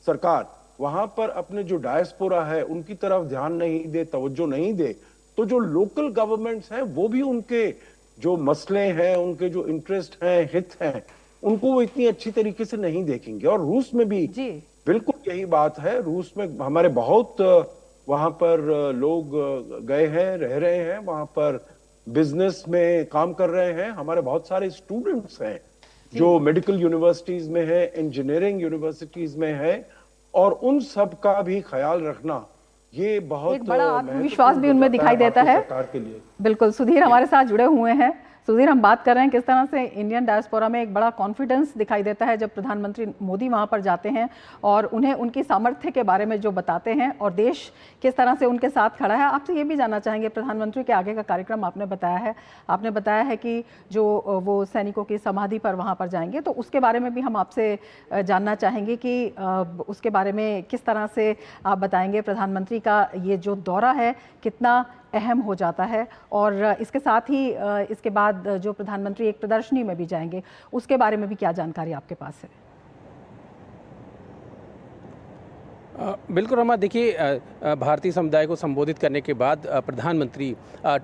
सरकार वहां पर अपने जो डायस्पोरा है उनकी तरफ ध्यान नहीं दे, तवज्जो नहीं दे, तो जो लोकल गवर्नमेंट्स हैं वो भी उनके जो मसले हैं, उनके जो इंटरेस्ट हैं, हित हैं, उनको वो इतनी अच्छी तरीके से नहीं देखेंगे। और रूस में भी बिल्कुल यही बात है। रूस में हमारे बहुत वहां पर लोग गए हैं, रह रहे हैं, वहां पर बिजनेस में काम कर रहे हैं। हमारे बहुत सारे स्टूडेंट्स हैं जो मेडिकल यूनिवर्सिटीज में है, इंजीनियरिंग यूनिवर्सिटीज में है, और उन सब का भी ख्याल रखना, ये बहुत एक बड़ा आत्मविश्वास भी उनमें दिखाई देता है। सरकार के लिए बिल्कुल, सुधीर हमारे साथ जुड़े हुए हैं। सुधीर, हम बात कर रहे हैं किस तरह से इंडियन डायस्पोरा में एक बड़ा कॉन्फिडेंस दिखाई देता है जब प्रधानमंत्री मोदी वहां पर जाते हैं और उन्हें उनकी सामर्थ्य के बारे में जो बताते हैं और देश किस तरह से उनके साथ खड़ा है। आपसे ये भी जानना चाहेंगे, प्रधानमंत्री के आगे का कार्यक्रम आपने बताया है कि जो वो सैनिकों की समाधि पर वहाँ पर जाएंगे, तो उसके बारे में भी हम आपसे जानना चाहेंगे कि उसके बारे में किस तरह से आप बताएंगे प्रधानमंत्री का ये जो दौरा है कितना अहम हो जाता है, और इसके साथ ही इसके बाद जो प्रधानमंत्री एक प्रदर्शनी में भी जाएंगे, उसके बारे में भी क्या जानकारी आपके पास है? बिल्कुल रमा, देखिए भारतीय समुदाय को संबोधित करने के बाद प्रधानमंत्री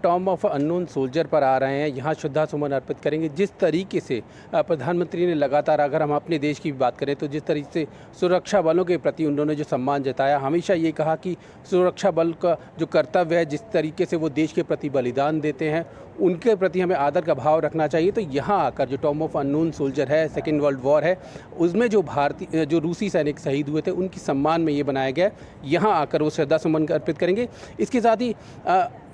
टॉम ऑफ अननोन सोल्जर पर आ रहे हैं, यहाँ श्रद्धा सुमन अर्पित करेंगे। जिस तरीके से प्रधानमंत्री ने लगातार, अगर हम अपने देश की भी बात करें तो जिस तरीके से सुरक्षा बलों के प्रति उन्होंने जो सम्मान जताया, हमेशा ये कहा कि सुरक्षा बल का जो कर्तव्य है, जिस तरीके से वो देश के प्रति बलिदान देते हैं, उनके प्रति हमें आदर का भाव रखना चाहिए। तो यहाँ आकर जो टॉम ऑफ अननोन सोल्जर है, सेकेंड वर्ल्ड वॉर है, उसमें जो रूसी सैनिक शहीद हुए थे, उनके सम्मान में ये बनाया गया। यहाँ आकर वो श्रद्धा सुमन अर्पित करेंगे। इसके साथ ही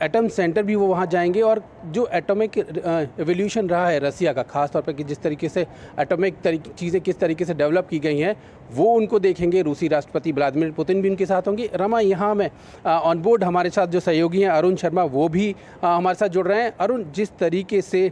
एटम सेंटर भी वो वहाँ जाएंगे, और जो एटॉमिक एवोल्यूशन रहा है रसिया का, खास तौर पर कि जिस तरीके से एटॉमिक चीज़ें किस तरीके से डेवलप की गई हैं, वो उनको देखेंगे। रूसी राष्ट्रपति व्लादिमीर पुतिन भी उनके साथ होंगे। रमा, यहाँ में ऑन बोर्ड हमारे साथ जो सहयोगी हैं अरुण शर्मा, वो भी हमारे साथ जुड़ रहे हैं। अरुण, जिस तरीके से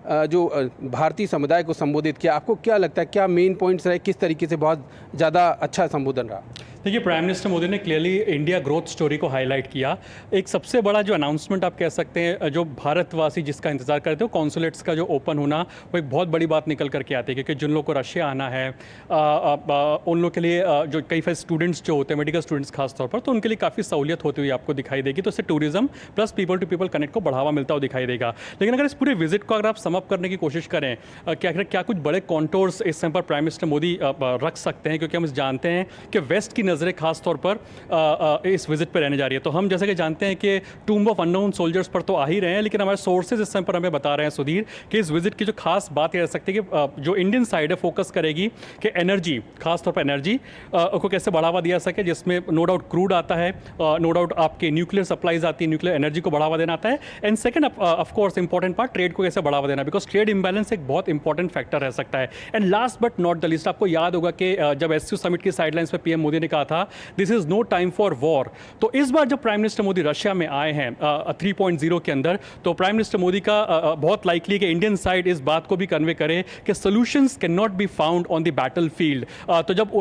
जो भारतीय समुदाय को संबोधित किया, आपको क्या लगता है, क्या मेन पॉइंट्स रहे, किस तरीके से बहुत ज़्यादा अच्छा संबोधन रहा? देखिए, प्राइम मिनिस्टर मोदी ने क्लियरली इंडिया ग्रोथ स्टोरी को हाईलाइट किया। एक सबसे बड़ा जो अनाउंसमेंट आप कह सकते हैं, जो भारतवासी जिसका इंतजार करते हो, कॉन्सुलेट्स का जो ओपन होना, वो एक बहुत बड़ी बात निकल करके आती है। क्योंकि जिन लोगों को रशिया आना है, उन लोगों के लिए जो कई सारे स्टूडेंट्स जो होते हैं, मेडिकल स्टूडेंट्स खास तौर पर, तो उनके लिए काफ़ी सहूलियत होती हुई आपको दिखाई देगी। तो इससे tourism plus people to people connect को बढ़ावा मिलता हुआ दिखाई देगा। लेकिन अगर इस पूरे विजिट को अगर आप समअप करने की कोशिश करें, क्या कुछ बड़े कॉन्टोर्स इस समय पर प्राइम मिनिस्टर मोदी रख सकते हैं? क्योंकि हम जानते हैं कि वेस्ट की नज़रें खास तौर पर इस विजिट पर रहने जा रही है। तो हम जैसे कि जानते हैं कि टूम्ब ऑफ अननोन सोल्जर्स पर तो आ ही रहे हैं, लेकिन हमारे सोर्सेज इस समय पर हमें बता रहे हैं सुधीर कि इस विजिट की जो खास बात ये रह सकती है कि जो इंडियन साइड है फोकस करेगी कि एनर्जी, खास तौर पर एनर्जी को कैसे बढ़ावा दिया सके, जिसमें नो डाउट क्रूड आता है, नो डाउट आपके न्यूक्लियर सप्लाईज आती है, न्यूक्लियर एनर्जी को बढ़ावा देना आता है, and second of course important part trade को कैसे बढ़ावा देना, बिकॉज ट्रेड इंबैलेंस एक बहुत इंपॉर्टेंट फैक्टर रह सकता है। And last but not the least, आपको याद होगा कि जब एससीओ समिट की साइडलाइंस पर पीएम मोदी ने कहा था this is no time for war, तो इस बार जब प्राइम मिनिस्टर मोदी रशिया में आए हैं 3.0 के अंदर, तो प्राइम मिनिस्टर मोदी का बहुत लाइकली कि इंडियन साइड इस बात को भी कन्वे करे कि solutions can not be found on the battle field. तो जब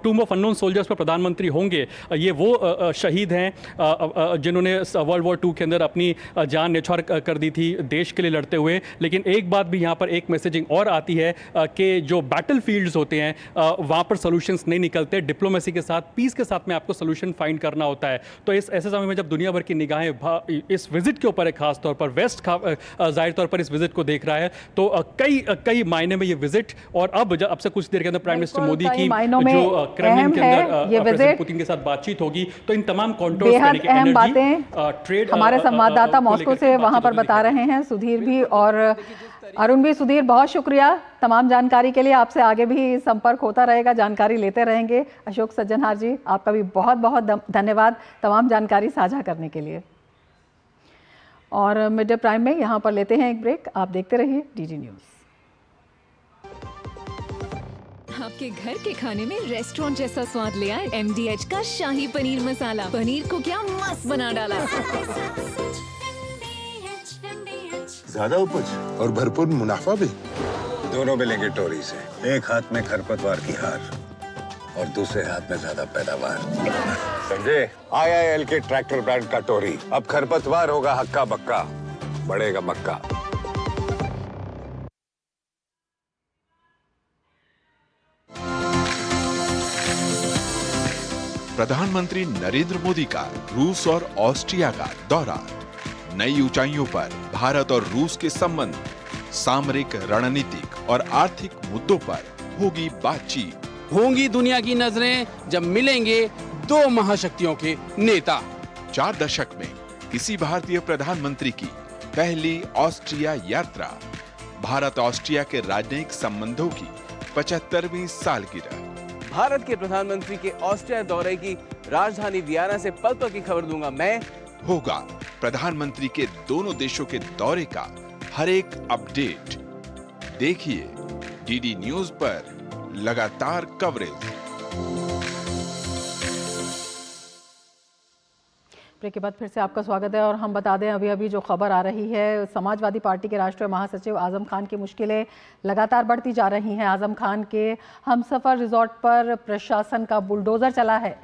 टूम्ब ऑफ अननोन सोल्जर्स पर प्रधानमंत्री होंगे, ये वो शहीद हैं जिन्होंने वर्ल्ड वॉर 2 के अंदर अपनी जान न्यौछावर कर दी थी देश के लिए लड़ते हुए। लेकिन एक बात भी यहाँ पर एक मैसेजिंग और आती है कि जो बैटल फील्ड्स होते हैं वहाँ पर सोल्यूशंस नहीं निकलते, डिप्लोमेसी के साथ, पीस के साथ में आपको सोल्यूशन फाइंड करना होता है। तो इस ऐसे समय में जब दुनिया भर की निगाहें इस विजिट के ऊपर है, खास तौर पर वेस्ट जाहिर तौर पर इस विजिट को देख रहा है, तो कई मायने में ये विजिट, और अब से कुछ देर के अंदर प्राइम मिनिस्टर मोदी की जो क्रेमलिन के अंदर प्रेसिडेंट पुतिन के साथ बातचीत होगी, तो इन तमाम कॉन्टोर्स यानी कि एनर्जी, ट्रेड, हमारे संवाददाता मॉस्को से वहां पर बता रहे हैं, सुधीर भी और अरुण भी। सुधीर, बहुत शुक्रिया तमाम जानकारी के लिए, आपसे आगे भी संपर्क होता रहेगा, जानकारी लेते रहेंगे। अशोक सज्जनहार जी, आपका भी बहुत बहुत धन्यवाद तमाम जानकारी साझा करने के लिए। और मिड डे प्राइम में यहाँ पर लेते हैं एक ब्रेक, आप देखते रहिए डीडी न्यूज़। आपके घर के खाने में रेस्टोरेंट जैसा स्वाद ले आए MDH का शाही पनीर मसाला। पनीर को क्या मस्त बना डाला। ज्यादा उपज और भरपूर मुनाफा भी, दोनों मिलेंगे टोरी से। एक हाथ में खरपतवार की हार और दूसरे हाथ में ज्यादा पैदावार। समझे? IIL के ट्रैक्टर ब्रांड का टोरी, अब खरपतवार होगा हक्का बक्का, बढ़ेगा मक्का। प्रधानमंत्री नरेंद्र मोदी का रूस और ऑस्ट्रिया का दौरा, नई ऊंचाइयों पर भारत और रूस के संबंध, सामरिक, रणनीतिक और आर्थिक मुद्दों पर होगी बातचीत। होंगी दुनिया की नजरें जब मिलेंगे दो महाशक्तियों के नेता। 4 दशक में किसी भारतीय प्रधानमंत्री की पहली ऑस्ट्रिया यात्रा, भारत ऑस्ट्रिया के राजनयिक संबंधों की 75वीं सालगिरह, भारत के प्रधानमंत्री के ऑस्ट्रिया दौरे की राजधानी वियना से पल पल की खबर दूंगा मैं। होगा प्रधानमंत्री के दोनों देशों के दौरे का हर एक अपडेट। देखिए डीडी न्यूज पर लगातार कवरेज। ब्रेक के बाद फिर से आपका स्वागत है और हम बता दें अभी जो खबर आ रही है, समाजवादी पार्टी के राष्ट्रीय महासचिव आजम खान की मुश्किलें लगातार बढ़ती जा रही हैं। आजम खान के हमसफर रिजॉर्ट पर प्रशासन का बुलडोजर चला है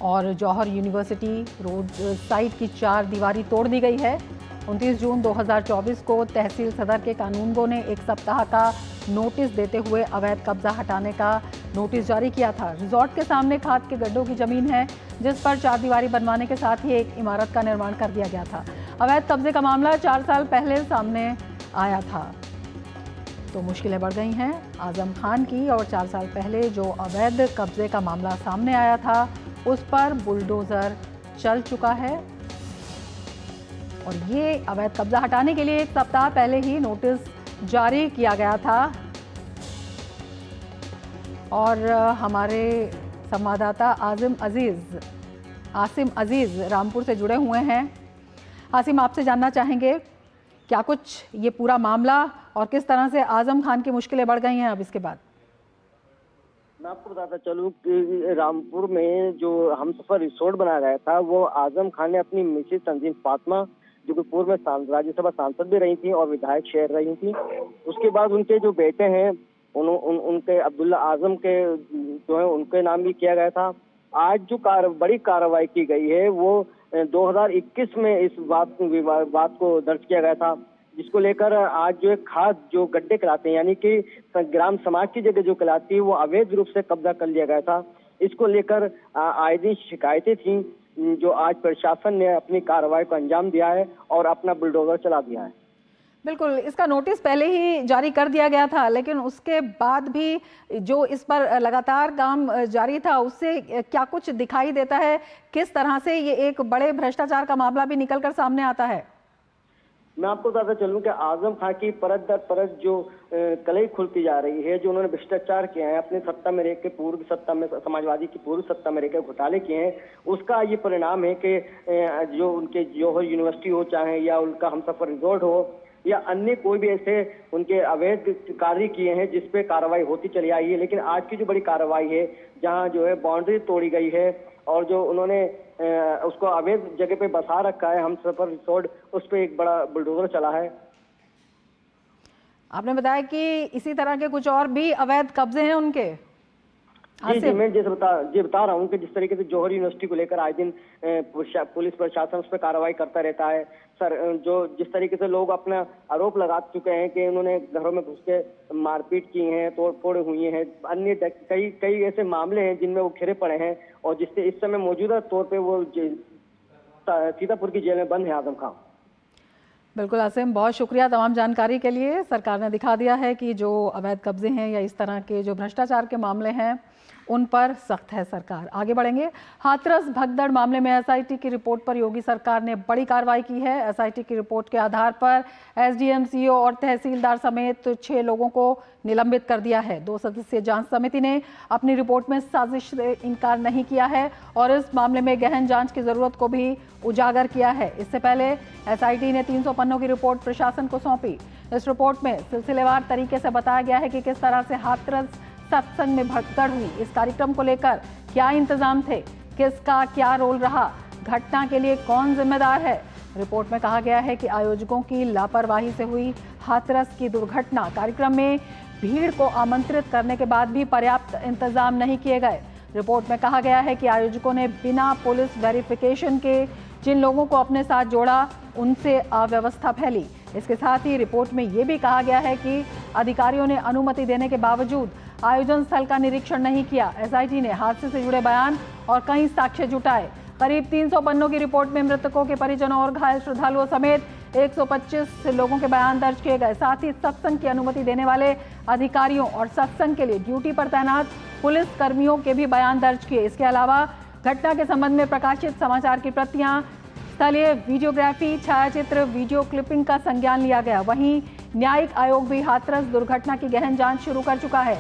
और जौहर यूनिवर्सिटी रोड साइड की 4 दीवारी तोड़ दी गई है। 29 जून 2024 को तहसील सदर के कानूनगो ने 1 सप्ताह का नोटिस देते हुए अवैध कब्जा हटाने का नोटिस जारी किया था। रिजॉर्ट के सामने खाद के गड्ढों की जमीन है जिस पर 4 दीवारी बनवाने के साथ ही एक इमारत का निर्माण कर दिया गया था। अवैध कब्जे का मामला 4 साल पहले सामने आया था, तो मुश्किलें बढ़ गई हैं आजम खान की। और 4 साल पहले जो अवैध कब्जे का मामला सामने आया था उस पर बुलडोजर चल चुका है और ये अवैध कब्जा हटाने के लिए 1 सप्ताह पहले ही नोटिस जारी किया गया था। और हमारे संवाददाता आसिम अजीज रामपुर से जुड़े हुए हैं। आसिम, आपसे जानना चाहेंगे क्या कुछ ये पूरा मामला और किस तरह से आजम खान की मुश्किलें बढ़ गई हैं अब इसके बाद? मैं आपको बताता चलूं कि रामपुर में जो हमसफर रिसोर्ट बनाया गया था वो आजम खान ने अपनी मिसेज तंजीम फातिमा, जो कि पूर्व में राज्यसभा सांसद भी रही थी और विधायक शहर रही थी, उसके बाद उनके जो बेटे हैं उनके अब्दुल्ला आजम के जो है उनके नाम भी किया गया था। आज जो बड़ी कार्रवाई की गई है वो 2021 में इस बात को दर्ज किया गया था, जिसको लेकर आज जो खाद जो गड्ढे कहलाते हैं यानी कि ग्राम समाज की जगह जो कहलाती है वो अवैध रूप से कब्जा कर लिया गया था। इसको लेकर आए दिन शिकायतें थी, जो आज प्रशासन ने अपनी कार्रवाई को अंजाम दिया है और अपना बुलडोजर चला दिया है। बिल्कुल, इसका नोटिस पहले ही जारी कर दिया गया था, लेकिन उसके बाद भी जो इस पर लगातार काम जारी था उससे क्या कुछ दिखाई देता है? किस तरह से ये एक बड़े भ्रष्टाचार का मामला भी निकल कर सामने आता है? मैं आपको बताता चलूं कि आजम खान की परत दर परत जो कलई खुलती जा रही है, जो उन्होंने भ्रष्टाचार किए हैं अपने सत्ता में रह के, पूर्व सत्ता में समाजवादी की पूर्व सत्ता में रहकर घोटाले किए हैं, उसका ये परिणाम है कि जो उनके जौहर यूनिवर्सिटी हो चाहे या उनका हमसफर रिजॉर्ट हो या अन्य कोई भी ऐसे उनके अवैध कार्य किए हैं जिस पे कार्रवाई होती चली आई है। लेकिन आज की जो बड़ी कार्रवाई है जहां जो है बाउंड्री तोड़ी गई है और जो उन्होंने उसको अवैध जगह पे बसा रखा है हमसफर रिसोर्ट, उस पे एक बड़ा बुलडोजर चला है। आपने बताया कि इसी तरह के कुछ और भी अवैध कब्जे हैं उनके। जी, मैं बता रहा हूँ कि जिस तरीके से जौहर यूनिवर्सिटी को लेकर आए दिन पुलिस प्रशासन उस पर कार्रवाई करता रहता है। सर, जो जिस तरीके से लोग अपना आरोप लगा चुके हैं कि उन्होंने घरों में घुस के मारपीट की है, तोड़-फोड़ हुई है, अन्य कई ऐसे मामले हैं जिनमें वो घिरे पड़े हैं और जिससे इस समय मौजूदा तौर पे वो सीतापुर की जेल में बंद है आजम खान। बिल्कुल आसिम, बहुत शुक्रिया तमाम जानकारी के लिए। सरकार ने दिखा दिया है कि जो अवैध कब्जे हैं या इस तरह के जो भ्रष्टाचार के मामले हैं उन पर सख्त है सरकार। आगे बढ़ेंगे। हाथरस भगदड़ मामले में एसआईटी की रिपोर्ट पर योगी सरकार ने बड़ी कार्रवाई की है। एसआईटी की रिपोर्ट के आधार पर एसडीएम, सीओ और तहसीलदार समेत 6 लोगों को निलंबित कर दिया है। 2 सदस्यीय जांच समिति ने अपनी रिपोर्ट में साजिश से इनकार नहीं किया है और इस मामले में गहन जांच की जरूरत को भी उजागर किया है। इससे पहले एसआईटी ने 300 पन्नों की रिपोर्ट प्रशासन को सौंपी। इस रिपोर्ट में सिलसिलेवार तरीके से बताया गया है कि किस तरह से हाथरस सत्संग में भगदड़ हुई, इस कार्यक्रम को लेकर क्या इंतजाम थे, किसका क्या रोल रहा, घटना के लिए कौन जिम्मेदार है। रिपोर्ट में कहा गया है कि आयोजकों की लापरवाही से हुई हाथरस की दुर्घटना, कार्यक्रम में भीड़ को आमंत्रित करने के बाद भी पर्याप्त इंतजाम नहीं किए गए। रिपोर्ट में कहा गया है कि आयोजकों ने बिना पुलिस वेरिफिकेशन के जिन लोगों को अपने साथ जोड़ा उनसे अव्यवस्था फैली। इसके साथ ही रिपोर्ट में ये भी कहा गया है कि अधिकारियों ने अनुमति देने के बावजूद आयोजन स्थल का निरीक्षण नहीं किया। एसआईटी ने हादसे से जुड़े बयान और कई साक्ष्य जुटाए। करीब 300 पन्नों की रिपोर्ट में मृतकों के परिजनों और घायल श्रद्धालुओं समेत 125 लोगों के बयान दर्ज किए गए। साथ ही सत्संग की अनुमति देने वाले अधिकारियों और सत्संग के लिए ड्यूटी पर तैनात पुलिस कर्मियों के भी बयान दर्ज किए। इसके अलावा घटना के संबंध में प्रकाशित समाचार की प्रतियां, स्थलीय वीडियोग्राफी, छायाचित्र, वीडियो क्लिपिंग का संज्ञान लिया गया। वहीं न्यायिक आयोग भी हाथरस दुर्घटना की गहन जांच शुरू कर चुका है।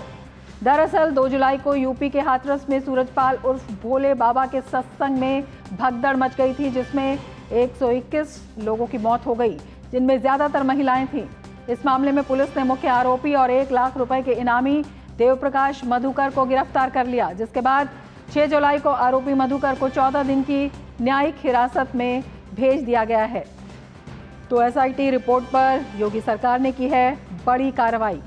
दरअसल 2 जुलाई को यूपी के हाथरस में सूरजपाल उर्फ भोले बाबा के सत्संग में भगदड़ मच गई थी, जिसमें 121 लोगों की मौत हो गई, जिनमें ज्यादातर महिलाएं थीं। इस मामले में पुलिस ने मुख्य आरोपी और 1 लाख रुपए के इनामी देवप्रकाश मधुकर को गिरफ्तार कर लिया, जिसके बाद 6 जुलाई को आरोपी मधुकर को 14 दिन की न्यायिक हिरासत में भेज दिया गया है। तो एसआईटी रिपोर्ट पर योगी सरकार ने की है बड़ी कार्रवाई।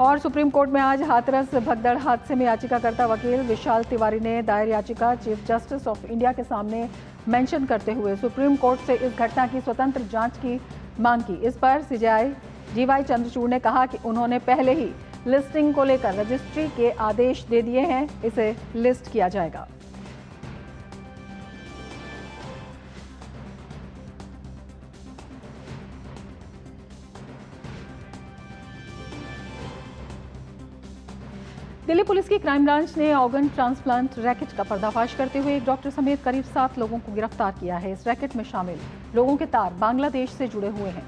और सुप्रीम कोर्ट में आज हाथरस भगदड़ हादसे में याचिकाकर्ता वकील विशाल तिवारी ने दायर याचिका चीफ जस्टिस ऑफ इंडिया के सामने मेंशन करते हुए सुप्रीम कोर्ट से इस घटना की स्वतंत्र जांच की मांग की। इस पर सीजेआई जीवाई चंद्रचूड़ ने कहा कि उन्होंने पहले ही लिस्टिंग को लेकर रजिस्ट्री के आदेश दे दिए हैं, इसे लिस्ट किया जाएगा। दिल्ली पुलिस की क्राइम ब्रांच ने ऑर्गन ट्रांसप्लांट रैकेट का पर्दाफाश करते हुए एक डॉक्टर समेत करीब 7 लोगों को गिरफ्तार किया है। इस रैकेट में शामिल लोगों के तार बांग्लादेश से जुड़े हुए हैं।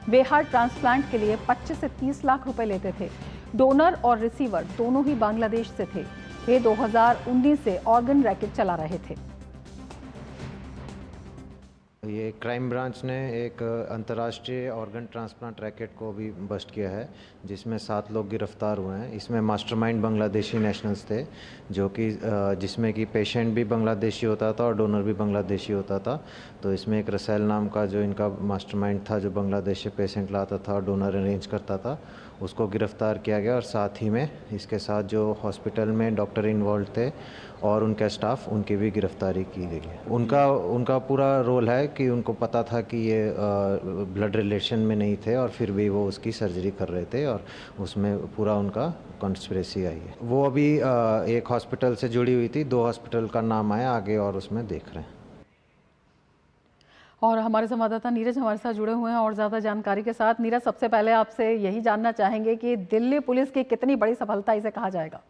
वे हार्ट ट्रांसप्लांट के लिए 25 से 30 लाख रुपए लेते थे। डोनर और रिसीवर दोनों ही बांग्लादेश से थे। वे 2019 से ऑर्गन रैकेट चला रहे थे। ये क्राइम ब्रांच ने एक अंतर्राष्ट्रीय ऑर्गन ट्रांसप्लांट रैकेट को भी बस्ट किया है, जिसमें 7 लोग गिरफ्तार हुए हैं। इसमें मास्टरमाइंड बांग्लादेशी नेशनल्स थे, जो कि जिसमें कि पेशेंट भी बांग्लादेशी होता था और डोनर भी बांग्लादेशी होता था। तो इसमें एक रसेल नाम का जो इनका मास्टरमाइंड था, जो बांग्लादेश से पेशेंट लाता था और डोनर अरेंज करता था, उसको गिरफ्तार किया गया। और साथ ही में इसके साथ जो हॉस्पिटल में डॉक्टर इन्वॉल्व थे और उनका स्टाफ, उनकी भी गिरफ्तारी की गई है। उनका पूरा रोल है कि उनको पता था कि ये ब्लड रिलेशन में नहीं थे और फिर भी वो उसकी सर्जरी कर रहे थे और उसमें पूरा उनका कॉन्स्पिरेसी आई है। वो अभी एक हॉस्पिटल से जुड़ी हुई थी, 2 हॉस्पिटल का नाम आया आगे और उसमें देख रहे हैं। और हमारे संवाददाता नीरज हमारे साथ जुड़े हुए हैं और ज़्यादा जानकारी के साथ। नीरज, सबसे पहले आपसे यही जानना चाहेंगे कि दिल्ली पुलिस की कितनी बड़ी सफलता इसे कहा जाएगा?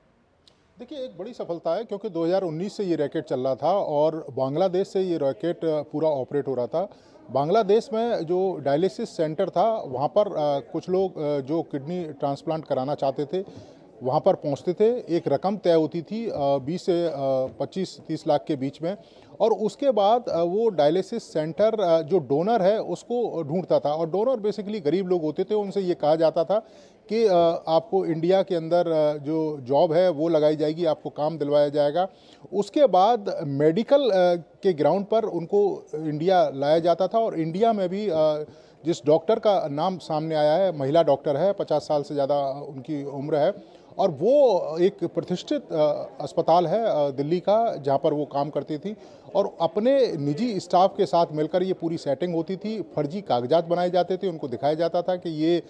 देखिए, एक बड़ी सफलता है क्योंकि 2019 से ये रैकेट चल रहा था और बांग्लादेश से ये रैकेट पूरा ऑपरेट हो रहा था। बांग्लादेश में जो डायलिसिस सेंटर था, वहाँ पर कुछ लोग जो किडनी ट्रांसप्लांट कराना चाहते थे, वहाँ पर पहुँचते थे। एक रकम तय होती थी 20 से 25-30 लाख के बीच में, और उसके बाद वो डायलिसिस सेंटर जो डोनर है उसको ढूंढता था। और डोनर बेसिकली गरीब लोग होते थे, उनसे ये कहा जाता था कि आपको इंडिया के अंदर जो जॉब है वो लगाई जाएगी, आपको काम दिलवाया जाएगा। उसके बाद मेडिकल के ग्राउंड पर उनको इंडिया लाया जाता था। और इंडिया में भी जिस डॉक्टर का नाम सामने आया है, महिला डॉक्टर है, 50 साल से ज़्यादा उनकी उम्र है, और वो एक प्रतिष्ठित अस्पताल है दिल्ली का, जहाँ पर वो काम करती थी। और अपने निजी स्टाफ के साथ मिलकर ये पूरी सेटिंग होती थी। फर्जी कागजात बनाए जाते थे, उनको दिखाया जाता था कि ये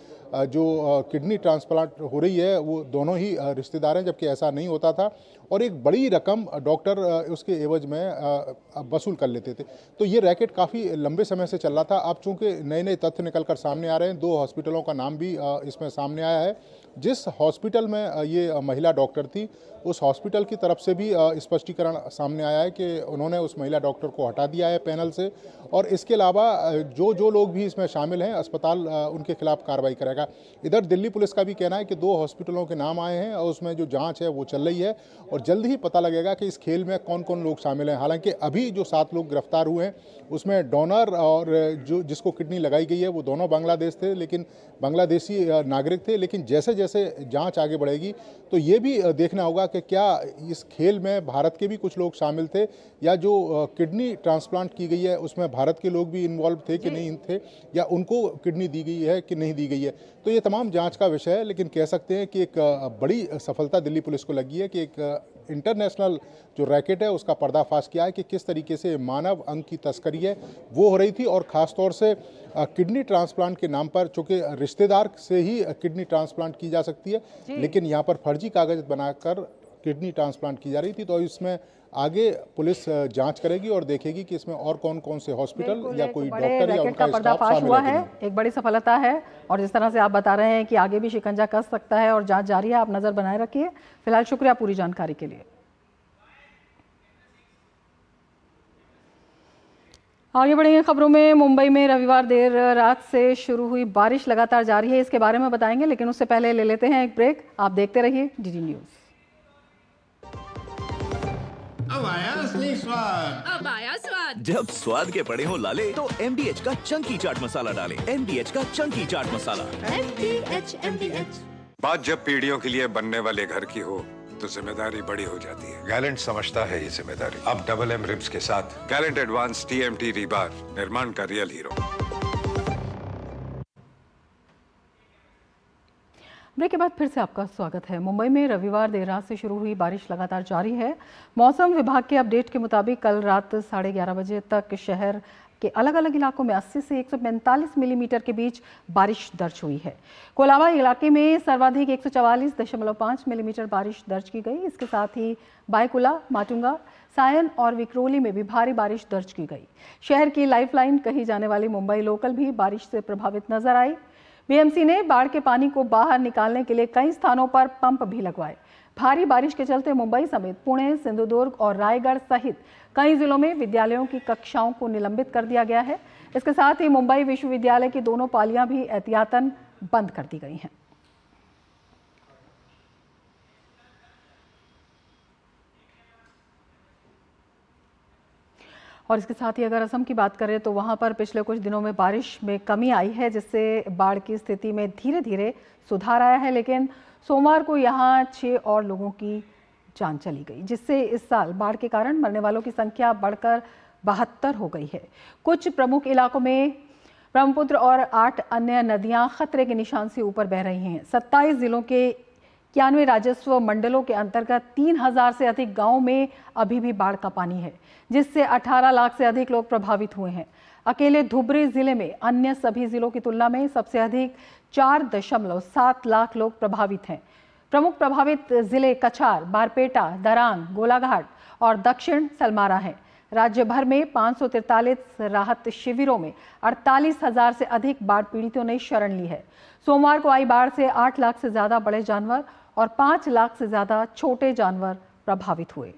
जो किडनी ट्रांसप्लांट हो रही है वो दोनों ही रिश्तेदार हैं, जबकि ऐसा नहीं होता था। और एक बड़ी रकम डॉक्टर उसके एवज में वसूल कर लेते थे। तो ये रैकेट काफ़ी लंबे समय से चल रहा था। अब चूँकि नए नए तथ्य निकल कर सामने आ रहे हैं, 2 हॉस्पिटलों का नाम भी इसमें सामने आया है। जिस हॉस्पिटल में ये महिला डॉक्टर थी, उस हॉस्पिटल की तरफ से भी स्पष्टीकरण सामने आया है कि उन्होंने उस महिला डॉक्टर को हटा दिया है पैनल से। और इसके अलावा जो लोग भी इसमें शामिल हैं, अस्पताल उनके खिलाफ कार्रवाई करेगा। इधर दिल्ली पुलिस का भी कहना है कि 2 हॉस्पिटलों के नाम आए हैं और उसमें जो जांच है वो चल रही है और जल्द ही पता लगेगा कि इस खेल में कौन कौन लोग शामिल हैं। हालांकि अभी जो 7 लोग गिरफ्तार हुए हैं उसमें डोनर और जिसको किडनी लगाई गई है वो दोनों बांग्लादेश थे, लेकिन बांग्लादेशी नागरिक थे। लेकिन जैसे जैसे जाँच आगे बढ़ेगी तो ये भी देखना होगा कि क्या इस खेल में भारत के भी कुछ लोग शामिल थे, या जो किडनी ट्रांसप्लांट की गई है उसमें भारत के लोग भी इन्वॉल्व थे कि नहीं थे, या उनको किडनी दी गई है कि नहीं दी गई है। तो ये तमाम जांच का विषय है। लेकिन कह सकते हैं कि एक बड़ी सफलता दिल्ली पुलिस को लगी है कि एक इंटरनेशनल जो रैकेट है उसका पर्दाफाश किया है कि किस तरीके से मानव अंग की तस्करी है वो हो रही थी। और ख़ासतौर से किडनी ट्रांसप्लांट के नाम पर, चूँकि रिश्तेदार से ही किडनी ट्रांसप्लांट की जा सकती है, लेकिन यहाँ पर फर्जी कागज बनाकर किडनी ट्रांसप्लांट की जा रही थी। तो इसमें आगे पुलिस जांच करेगी और देखेगी कि इसमें और कौन कौन से हॉस्पिटल या कोई डॉक्टर या उनका स्टाफ शामिल है। एक बड़ी सफलता है और जिस तरह से आप बता रहे हैं कि आगे भी शिकंजा कस सकता है और जांच जारी है, आप नजर बनाए रखिए। फिलहाल शुक्रिया पूरी जानकारी के लिए। आगे बढ़ेंगे खबरों में। मुंबई में रविवार देर रात से शुरू हुई बारिश लगातार जारी है, इसके बारे में बताएंगे, लेकिन उससे पहले ले लेते हैं एक ब्रेक। आप देखते रहिए डीडी न्यूज। अब आया असली स्वाद। अब आया स्वाद। जब स्वाद के पड़े हो लाले तो MDH का चंकी चाट मसाला डालें। MDH का चंकी चाट मसाला। MDH। बात जब पीढ़ियों के लिए बनने वाले घर की हो तो जिम्मेदारी बड़ी हो जाती है। गैलेंट समझता है ये जिम्मेदारी। अब डबल M रिब्स के साथ गैलेंट एडवांस TMT रीबार, निर्माण का रियल हीरो। ब्रेक के बाद फिर से आपका स्वागत है। मुंबई में रविवार देर रात से शुरू हुई बारिश लगातार जारी है। मौसम विभाग के अपडेट के मुताबिक कल रात 11:30 बजे तक शहर के अलग अलग इलाकों में 80 से 145 मिलीमीटर के बीच बारिश दर्ज हुई है। कोलाबा इलाके में सर्वाधिक 144.5 मिलीमीटर बारिश दर्ज की गई। इसके साथ ही बायकुला, माटुंगा, सायन और विक्रोली में भी भारी बारिश दर्ज की गई। शहर की लाइफलाइन कही जाने वाली मुंबई लोकल भी बारिश से प्रभावित नजर आई। BMC ने बाढ़ के पानी को बाहर निकालने के लिए कई स्थानों पर पंप भी लगवाए। भारी बारिश के चलते मुंबई समेत पुणे, सिंधुदुर्ग और रायगढ़ सहित कई जिलों में विद्यालयों की कक्षाओं को निलंबित कर दिया गया है। इसके साथ ही मुंबई विश्वविद्यालय की दोनों पालियां भी एहतियातन बंद कर दी गई हैं। और इसके साथ ही अगर असम की बात करें तो वहां पर पिछले कुछ दिनों में बारिश में कमी आई है, जिससे बाढ़ की स्थिति में धीरे धीरे सुधार आया है। लेकिन सोमवार को यहां 6 और लोगों की जान चली गई, जिससे इस साल बाढ़ के कारण मरने वालों की संख्या बढ़कर 72 हो गई है। कुछ प्रमुख इलाकों में ब्रह्मपुत्र और 8 अन्य नदियां खतरे के निशान से ऊपर बह रही हैं। 27 जिलों के 91 राजस्व मंडलों के अंतर्गत 3000 से अधिक गांवों में अभी भी बाढ़ का पानी है, जिससे 18 लाख से अधिक लोग प्रभावित हुए हैं। अकेले धुबरी जिले में अन्य सभी जिलों की तुलना में सबसे अधिक 4.7 लाख लोग प्रभावित हैं। प्रमुख प्रभावित जिले कछार, बारपेटा, दरांग, गोलाघाट और दक्षिण सलमारा हैं। राज्य भर में 543 राहत शिविरों में 48,000 से अधिक बाढ़ पीड़ितों ने शरण ली है। सोमवार को आई बाढ़ से 8 लाख से ज्यादा बड़े जानवर और 5 लाख से ज्यादा छोटे जानवर प्रभावित हुए।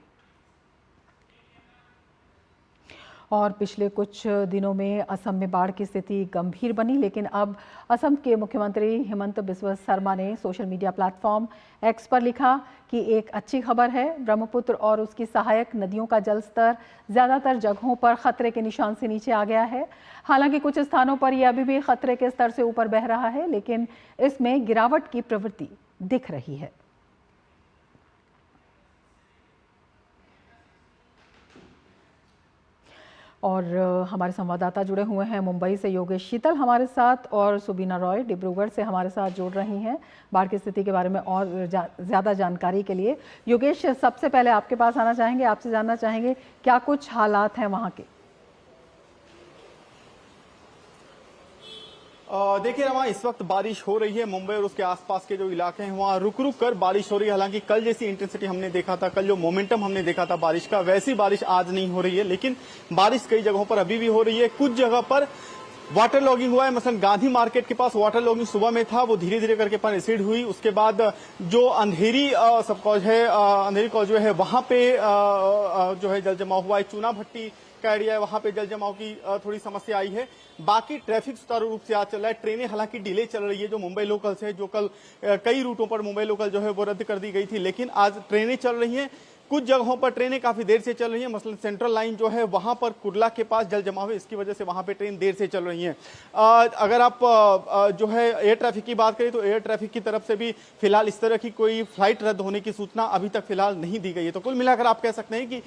और पिछले कुछ दिनों में असम में बाढ़ की स्थिति गंभीर बनी, लेकिन अब असम के मुख्यमंत्री हिमंत बिस्वा शर्मा ने सोशल मीडिया प्लेटफॉर्म X पर लिखा कि एक अच्छी खबर है, ब्रह्मपुत्र और उसकी सहायक नदियों का जलस्तर ज़्यादातर जगहों पर खतरे के निशान से नीचे आ गया है। हालांकि कुछ स्थानों पर यह अभी भी खतरे के स्तर से ऊपर बह रहा है, लेकिन इसमें गिरावट की प्रवृत्ति दिख रही है। और हमारे संवाददाता जुड़े हुए हैं मुंबई से। योगेश शीतल हमारे साथ और सुबीना रॉय डिब्रूगढ़ से हमारे साथ जुड़ रही हैं बाढ़ की स्थिति के बारे में और ज़्यादा जानकारी के लिए। योगेश, सबसे पहले आपके पास आना चाहेंगे, आपसे जानना चाहेंगे क्या कुछ हालात हैं वहाँ के? देखिए रमा, इस वक्त बारिश हो रही है। मुंबई और उसके आसपास के जो इलाके हैं वहाँ रुक रुक कर बारिश हो रही है। हालांकि कल जैसी इंटेंसिटी हमने देखा था, कल जो मोमेंटम हमने देखा था बारिश का, वैसी बारिश आज नहीं हो रही है। लेकिन बारिश कई जगहों पर अभी भी हो रही है। कुछ जगह पर वाटर लॉगिंग हुआ है। मसलन गांधी मार्केट के पास वाटर लॉगिंग सुबह में था, वो धीरे धीरे करके पर एसिड हुई। उसके बाद जो अंधेरी सब कॉज है, अंधेरी कॉजवे है, वहां पे जो है जल जमाव हुआ है। चूना भट्टी का एरिया है, वहां पे जल जमाव की थोड़ी समस्या आई है। बाकी ट्रैफिक सुचारू रूप से आज चल रहा है। ट्रेनें हालांकि डिले चल रही है। जो मुंबई लोकल है, जो कल कई रूटों पर मुंबई लोकल जो है वो रद्द कर दी गई थी, लेकिन आज ट्रेनें चल रही हैं। कुछ जगहों पर ट्रेनें काफी देर से चल रही हैं। मसलन सेंट्रल लाइन जो है वहां पर कुर्ला के पास जल जमाव है, इसकी वजह से वहां पे ट्रेन देर से चल रही हैं। अगर आप जो है एयर ट्रैफिक की बात करें तो एयर ट्रैफिक की तरफ से भी फिलहाल इस तरह की कोई फ्लाइट रद्द होने की सूचना अभी तक फिलहाल नहीं दी गई है। तो कुल मिलाकर आप कह सकते हैं कि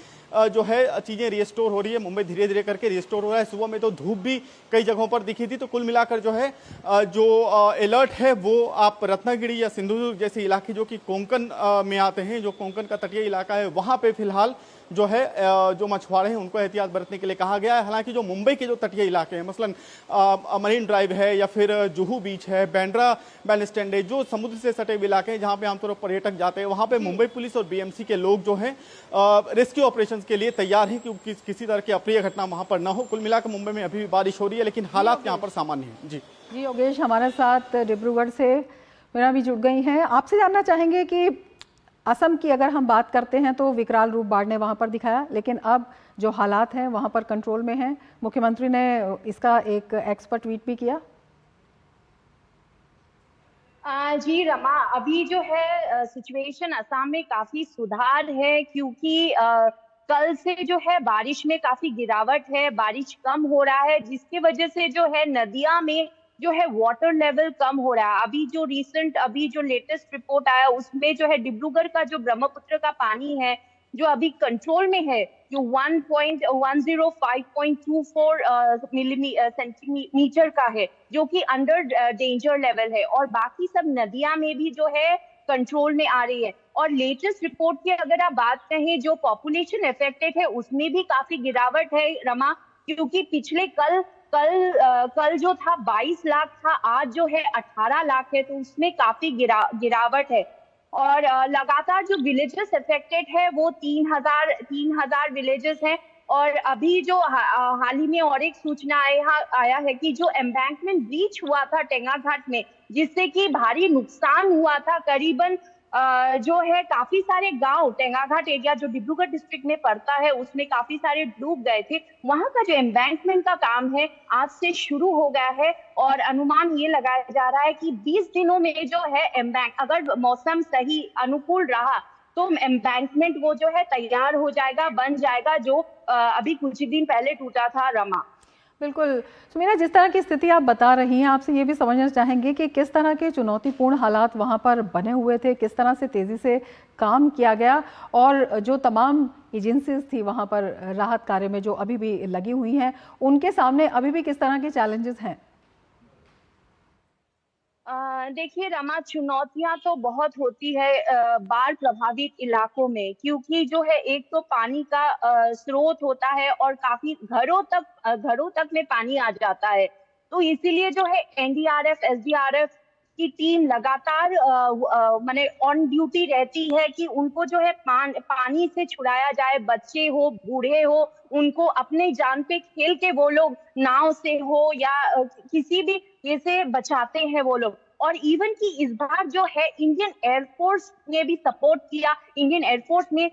जो है चीजें रिस्टोर हो रही है। मुंबई धीरे धीरे करके रिस्टोर हो रहा है। सुबह में तो धूप भी कई जगहों पर दिखी थी। तो कुल मिलाकर जो है जो अलर्ट है वो आप रत्नागिरी या सिंधुदुर्ग जैसे इलाके जो कि कोंकण में आते हैं, जो कोंकण का तटीय इलाका है, वहां पे फिलहाल जो है जो मछुआरे हैं उनको एहतियात बरतने के लिए कहा गया है। हालांकि जो मुंबई के जो तटीय इलाके हैं, मसलन मरीन ड्राइव है या फिर जुहू बीच है, बैंड्रा बैंड स्टैंड है, जो समुद्र से सटे हुए इलाके हैं जहां पे आमतौर पर पर्यटक जाते हैं, वहां पे मुंबई पुलिस और BMC के लोग जो है रेस्क्यू ऑपरेशंस के लिए तैयार हैं कि किसी तरह की अप्रिय घटना वहां पर न हो। कुल मिलाकर मुंबई में अभी भी बारिश हो रही है, लेकिन हालात यहाँ पर सामान्य है। जी योगेश हमारे साथ डिब्रूगढ़ से मीरा भी जुड़ गई हैं। आपसे जानना चाहेंगे कि असम की अगर हम बात करते हैं तो विकराल रूप बाढ़ ने वहां पर दिखाया, लेकिन अब जो हालात हैं वहां पर कंट्रोल में हैं। मुख्यमंत्री ने इसका एक एक्सपर्ट ट्वीट भी किया। जी रमा, अभी जो है सिचुएशन असम में काफी सुधार है, क्योंकि कल से जो है बारिश में काफी गिरावट है, बारिश कम हो रहा है, जिसकी वजह से जो है नदियां में जो है वाटर लेवल कम हो रहा है। अभी जो लेटेस्ट रिपोर्ट आया उसमें जो है डिब्रूगढ़ का जो ब्रह्मपुत्र का पानी है जो अभी कंट्रोल में है, जो 105.24 सेंटीमीटर का है, जो कि अंडर डेंजर लेवल है, और बाकी सब नदियां में भी जो है कंट्रोल में आ रही है। और लेटेस्ट रिपोर्ट की अगर आप बात करें, जो पॉपुलेशन अफेक्टेड है उसमें भी काफी गिरावट है रमा, क्योंकि पिछले कल जो था 22 लाख था, आज जो है 18 लाख है, तो उसमें काफी गिरावट है। और लगातार जो विलेजेस अफेक्टेड है वो 3000 विलेजेस हैं। और अभी जो हाल ही में और एक सूचना आया है कि जो एम्बैंकमेंट ब्रीच हुआ था टेंगा घाट में, जिससे कि भारी नुकसान हुआ था, करीबन जो है काफी सारे गांव, टेंगा घाट एरिया जो डिब्रूगढ़ डिस्ट्रिक्ट में पड़ता है, उसमें काफी सारे डूब गए थे। वहां का जो एम्बैंकमेंट का काम है आज से शुरू हो गया है, और अनुमान ये लगाया जा रहा है कि 20 दिनों में जो है अगर मौसम सही अनुकूल रहा तो एम्बैंकमेंट वो जो है तैयार हो जाएगा, बन जाएगा, जो अभी कुछ ही दिन पहले टूटा था रमा। बिल्कुल सुमीरा, जिस तरह की स्थिति आप बता रही हैं, आपसे ये भी समझना चाहेंगे कि किस तरह के चुनौतीपूर्ण हालात वहां पर बने हुए थे, किस तरह से तेजी से काम किया गया, और जो तमाम एजेंसीज थी वहां पर राहत कार्य में जो अभी भी लगी हुई हैं, उनके सामने अभी भी किस तरह के चैलेंजेस हैं? देखिए रमा, चुनौतियां तो बहुत होती है बाढ़ प्रभावित इलाकों में, क्योंकि जो है एक तो पानी का स्रोत होता है और काफी घरों तक में पानी आ जाता है। तो इसीलिए जो है एनडीआरएफ, एसडीआरएफ की टीम लगातार माने ऑन ड्यूटी रहती है कि उनको जो है पानी से छुड़ाया जाए, बच्चे हो, बूढ़े हो, उनको अपने जान पे खेल के वो लोग नाव से हो या किसी भी ये से बचाते हैं वो लोग। और इवन कि इस बार जो है इंडियन एयरफोर्स ने भी सपोर्ट किया। इंडियन एयरफोर्स में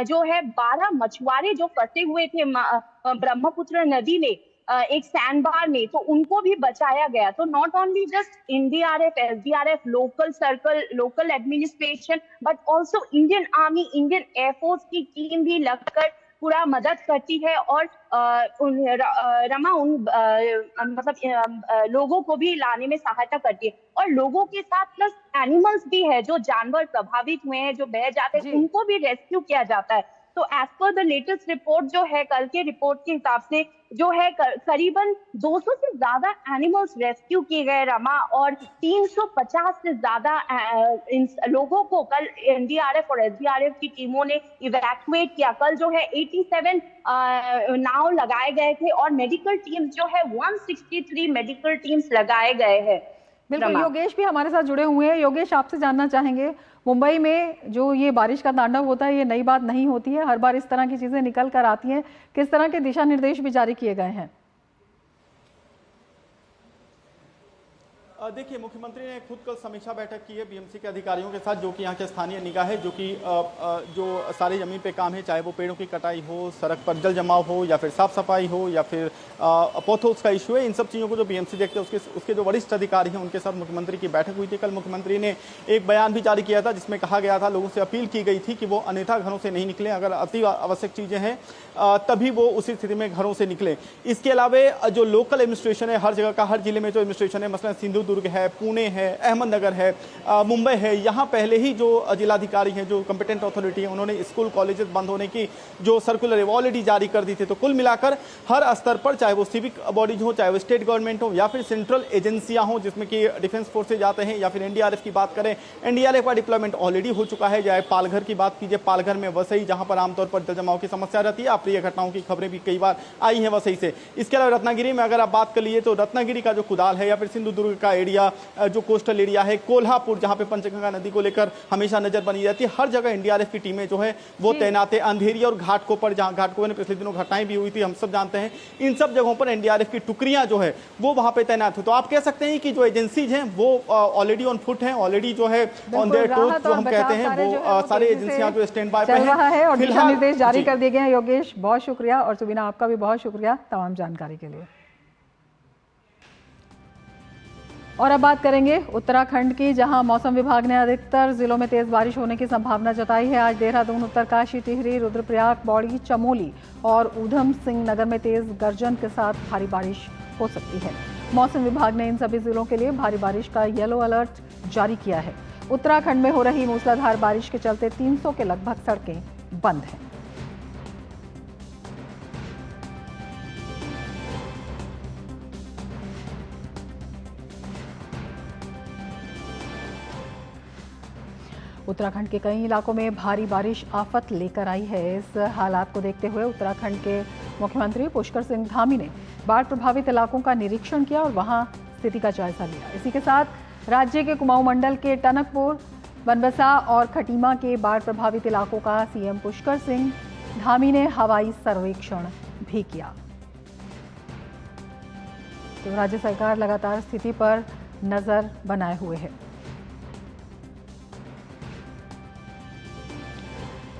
जो है 12 मछुआरे जो फंसे हुए थे ब्रह्मपुत्र नदी में एक सैंडबार में, तो उनको भी बचाया गया। तो not only just NDRF, SDRF, local administration, but also Indian army, Indian air force की टीम भी लगकर पूरा मदद करती है, और लोगों को भी लाने में सहायता करती है। और लोगों के साथ प्लस एनिमल्स भी है, जो जानवर प्रभावित हुए हैं, जो बह जाते हैं, उनको भी रेस्क्यू किया जाता है। तो as per the latest report जो है, कल के रिपोर्ट के हिसाब से जो है करीबन 200 से ज्यादा एनिमल्स रेस्क्यू किए गए रमा, और 350 से ज्यादा लोगों को कल एनडीआरएफ और एसडीआरएफ की टीमों ने इवैक्यूएट किया। कल जो है 87 नाव लगाए गए थे, और मेडिकल टीम्स जो है 163 मेडिकल टीम्स लगाए गए हैं। बिल्कुल, योगेश भी हमारे साथ जुड़े हुए हैं। योगेश, आपसे जानना चाहेंगे, मुंबई में जो ये बारिश का तांडव होता है, ये नई बात नहीं होती है, हर बार इस तरह की चीजें निकल कर आती हैं। किस तरह के दिशा निर्देश भी जारी किए गए हैं? देखिए, मुख्यमंत्री ने खुद कल समीक्षा बैठक की है बीएमसी के अधिकारियों के साथ, जो कि यहाँ के स्थानीय निकाय है, जो कि जो सारी जमीन पे काम है, चाहे वो पेड़ों की कटाई हो, सड़क पर जल जमाव हो, या फिर साफ सफाई हो, या फिर पॉथहोल्स का इशू है, इन सब चीज़ों को जो बीएमसी देखते हैं उसके जो वरिष्ठ अधिकारी हैं उनके साथ मुख्यमंत्री की बैठक हुई थी। कल मुख्यमंत्री ने एक बयान भी जारी किया था, जिसमें कहा गया था, लोगों से अपील की गई थी कि वो अन्यथा घरों से नहीं निकले, अगर अति आवश्यक चीज़ें हैं तभी वो उसी स्थिति में घरों से निकले। इसके अलावा जो लोकल एडमिनिस्ट्रेशन है, हर जगह का, हर जिले में जो एडमिनिस्ट्रेशन है, मसलन सिंधुदुर्ग है, पुणे है, अहमदनगर है, मुंबई है, यहाँ पहले ही जो जिलाधिकारी हैं, जो कंपिटेंट अथॉरिटी है, उन्होंने स्कूल कॉलेजेस बंद होने की जो सर्कुलर ऑलरेडी जारी कर दी थी। तो कुल मिलाकर हर स्तर पर, चाहे वो सिविक बॉडीज हो, चाहे वो स्टेट गवर्नमेंट हो, या फिर सेंट्रल एजेंसियां हो, जिसमें कि डिफेंस फोर्सेज आते हैं, या फिर एनडीआरएफ की बात करें, एनडीआरएफ का डिप्लॉयमेंट ऑलरेडी हो चुका है। चाहे पालघर की बात कीजिए, पालघर में वसई, जहां पर आमतौर पर जल जमाव की समस्या रहती है, अप्रिय घटनाओं की खबरें भी कई बार आई हैं वसई से। इसके अलावा रत्नागिरी में अगर आप बात कर लिए, तो रत्नागिरी का जो कुदाल है, या फिर सिंधुदुर्ग का एरिया, जो कोस्टल एरिया है, कोल्हापुर जहां पे पंचगंगा नदी को लेकर हमेशा नजर बनी रहती है, हर जगह एनडीआरएफ की टीमें जो है वो तैनात है। अंधेरी और घाटकोपर, जहां घाटकोपर में पिछले दिनों घटनाएं भी हुई थी, हम सब जानते हैं, इन सब जगहों पर एनडीआरएफ की टुकड़ियां जो है वो वहां पे तैनात है। तो आप कह सकते हैं कि जो एजेंसीज हैं वो ऑलरेडी ऑन फुट हैं, ऑलरेडी जो है ऑन देयर टोज जो हम कहते हैं, वो सारे एजेंसियां जो स्टैंड बाय पे हैं और दिशा निर्देश जारी कर दिए गए हैं। योगेश, बहुत शुक्रिया, और सुबीना आपका भी बहुत शुक्रिया तमाम जानकारी के लिए। और अब बात करेंगे उत्तराखंड की, जहां मौसम विभाग ने अधिकतर जिलों में तेज बारिश होने की संभावना जताई है। आज देहरादून, उत्तरकाशी, टिहरी, रुद्रप्रयाग, पौड़ी, चमोली और ऊधम सिंह नगर में तेज गर्जन के साथ भारी बारिश हो सकती है। मौसम विभाग ने इन सभी जिलों के लिए भारी बारिश का येलो अलर्ट जारी किया है। उत्तराखंड में हो रही मूसलाधार बारिश के चलते 300 के लगभग सड़कें बंद हैं। उत्तराखंड के कई इलाकों में भारी बारिश आफत लेकर आई है। इस हालात को देखते हुए उत्तराखंड के मुख्यमंत्री पुष्कर सिंह धामी ने बाढ़ प्रभावित इलाकों का निरीक्षण किया और वहां स्थिति का जायजा लिया। इसी के साथ राज्य के कुमाऊं मंडल के टनकपुर, बनबसा और खटीमा के बाढ़ प्रभावित इलाकों का सीएम पुष्कर सिंह धामी ने हवाई सर्वेक्षण भी किया। तो राज्य सरकार लगातार स्थिति पर नजर बनाए हुए है।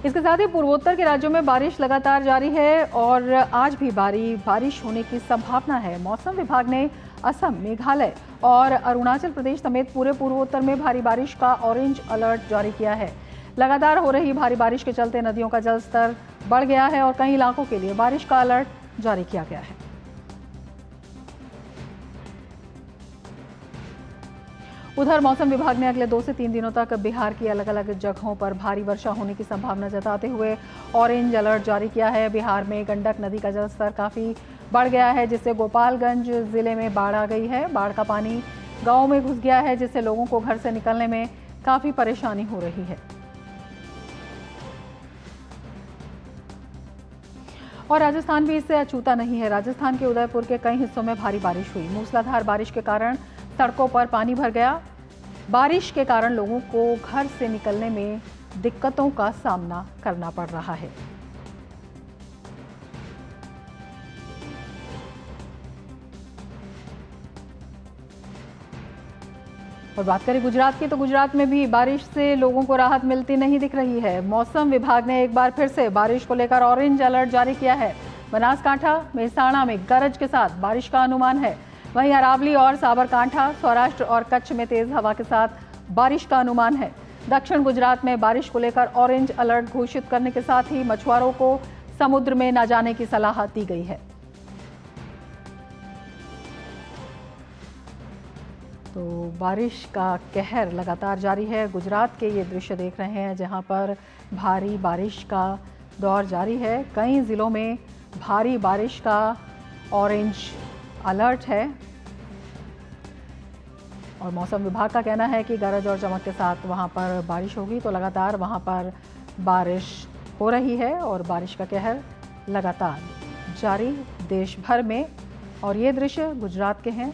इसके साथ ही पूर्वोत्तर के राज्यों में बारिश लगातार जारी है और आज भी भारी बारिश होने की संभावना है। मौसम विभाग ने असम, मेघालय और अरुणाचल प्रदेश समेत पूरे पूर्वोत्तर में भारी बारिश का ऑरेंज अलर्ट जारी किया है। लगातार हो रही भारी बारिश के चलते नदियों का जलस्तर बढ़ गया है और कई इलाकों के लिए बारिश का अलर्ट जारी किया गया है। उधर मौसम विभाग ने अगले 2 से 3 दिनों तक बिहार की अलग अलग जगहों पर भारी वर्षा होने की संभावना जताते हुए ऑरेंज अलर्ट जारी किया है। बिहार में गंडक नदी का जलस्तर काफ़ी बढ़ गया है, जिससे गोपालगंज जिले में बाढ़ आ गई है। बाढ़ का पानी गांवों में घुस गया है, जिससे लोगों को घर से निकलने में काफ़ी परेशानी हो रही है। और राजस्थान भी इससे अछूता नहीं है। राजस्थान के उदयपुर के कई हिस्सों में भारी बारिश हुई। मूसलाधार बारिश के कारण सड़कों पर पानी भर गया। बारिश के कारण लोगों को घर से निकलने में दिक्कतों का सामना करना पड़ रहा है। और बात करें गुजरात की, तो गुजरात में भी बारिश से लोगों को राहत मिलती नहीं दिख रही है। मौसम विभाग ने एक बार फिर से बारिश को लेकर ऑरेंज अलर्ट जारी किया है। बनासकांठा, मेहसाणा में गरज के साथ बारिश का अनुमान है। वहीं अरावली और साबरकांठा, सौराष्ट्र और कच्छ में तेज हवा के साथ बारिश का अनुमान है। दक्षिण गुजरात में बारिश को लेकर ऑरेंज अलर्ट घोषित करने के साथ ही मछुआरों को समुद्र में न जाने की सलाह दी गई है। तो बारिश का कहर लगातार जारी है। गुजरात के ये दृश्य देख रहे हैं जहां पर भारी बारिश का दौर जारी है। कई जिलों में भारी बारिश का ऑरेंज अलर्ट है और मौसम विभाग का कहना है कि गरज और चमक के साथ वहां पर बारिश होगी। तो लगातार वहां पर बारिश हो रही है और बारिश का कहर लगातार जारी देश भर में। और ये दृश्य गुजरात के हैं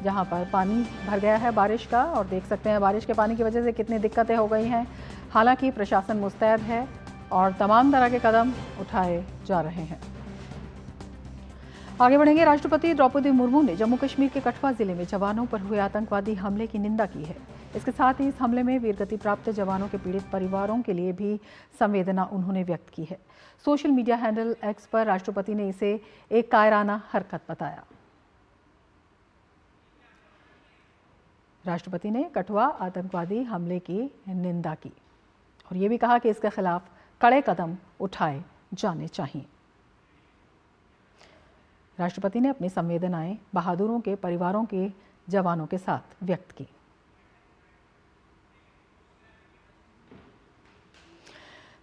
जहां पर पानी भर गया है बारिश का, और देख सकते हैं बारिश के पानी की वजह से कितनी दिक्कतें हो गई हैं। हालांकि प्रशासन मुस्तैद है और तमाम तरह के कदम उठाए जा रहे हैं। आगे बढ़ेंगे। राष्ट्रपति द्रौपदी मुर्मू ने जम्मू कश्मीर के कठुआ जिले में जवानों पर हुए आतंकवादी हमले की निंदा की है। इसके साथ ही इस हमले में वीरगति प्राप्त जवानों के पीड़ित परिवारों के लिए भी संवेदना उन्होंने व्यक्त की है। सोशल मीडिया हैंडल एक्स पर राष्ट्रपति ने इसे एक कायराना हरकत बताया। राष्ट्रपति ने कठुआ आतंकवादी हमले की निंदा की और ये भी कहा कि इसके खिलाफ कड़े कदम उठाए जाने चाहिए। राष्ट्रपति ने अपनी संवेदनाएं बहादुरों के परिवारों के जवानों के साथ व्यक्त की।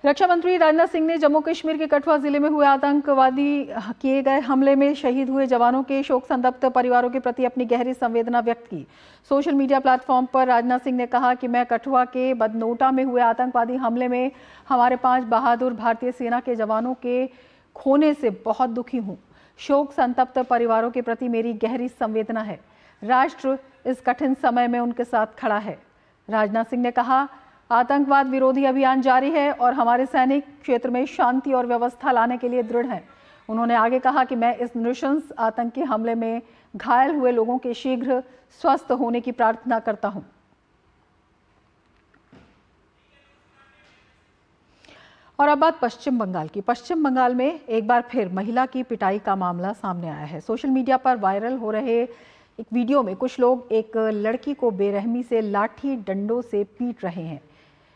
रक्षा मंत्री राजनाथ सिंह ने जम्मू कश्मीर के कठुआ जिले में हुए आतंकवादी किए गए हमले में शहीद हुए जवानों के शोक संतप्त परिवारों के प्रति अपनी गहरी संवेदना व्यक्त की। सोशल मीडिया प्लेटफॉर्म पर राजनाथ सिंह ने कहा कि मैं कठुआ के बदनोटा में हुए आतंकवादी हमले में हमारे 5 बहादुर भारतीय सेना के जवानों के खोने से बहुत दुखी हूँ। शोक संतप्त परिवारों के प्रति मेरी गहरी संवेदना है। राष्ट्र इस कठिन समय में उनके साथ खड़ा है। राजनाथ सिंह ने कहा, आतंकवाद विरोधी अभियान जारी है और हमारे सैनिक क्षेत्र में शांति और व्यवस्था लाने के लिए दृढ़ हैं। उन्होंने आगे कहा कि मैं इस नृशंस आतंकी हमले में घायल हुए लोगों के शीघ्र स्वस्थ होने की प्रार्थना करता हूं। और अब बात पश्चिम बंगाल की। पश्चिम बंगाल में एक बार फिर महिला की पिटाई का मामला सामने आया है। सोशल मीडिया पर वायरल हो रहे एक वीडियो में कुछ लोग एक लड़की को बेरहमी से लाठी डंडों से पीट रहे हैं।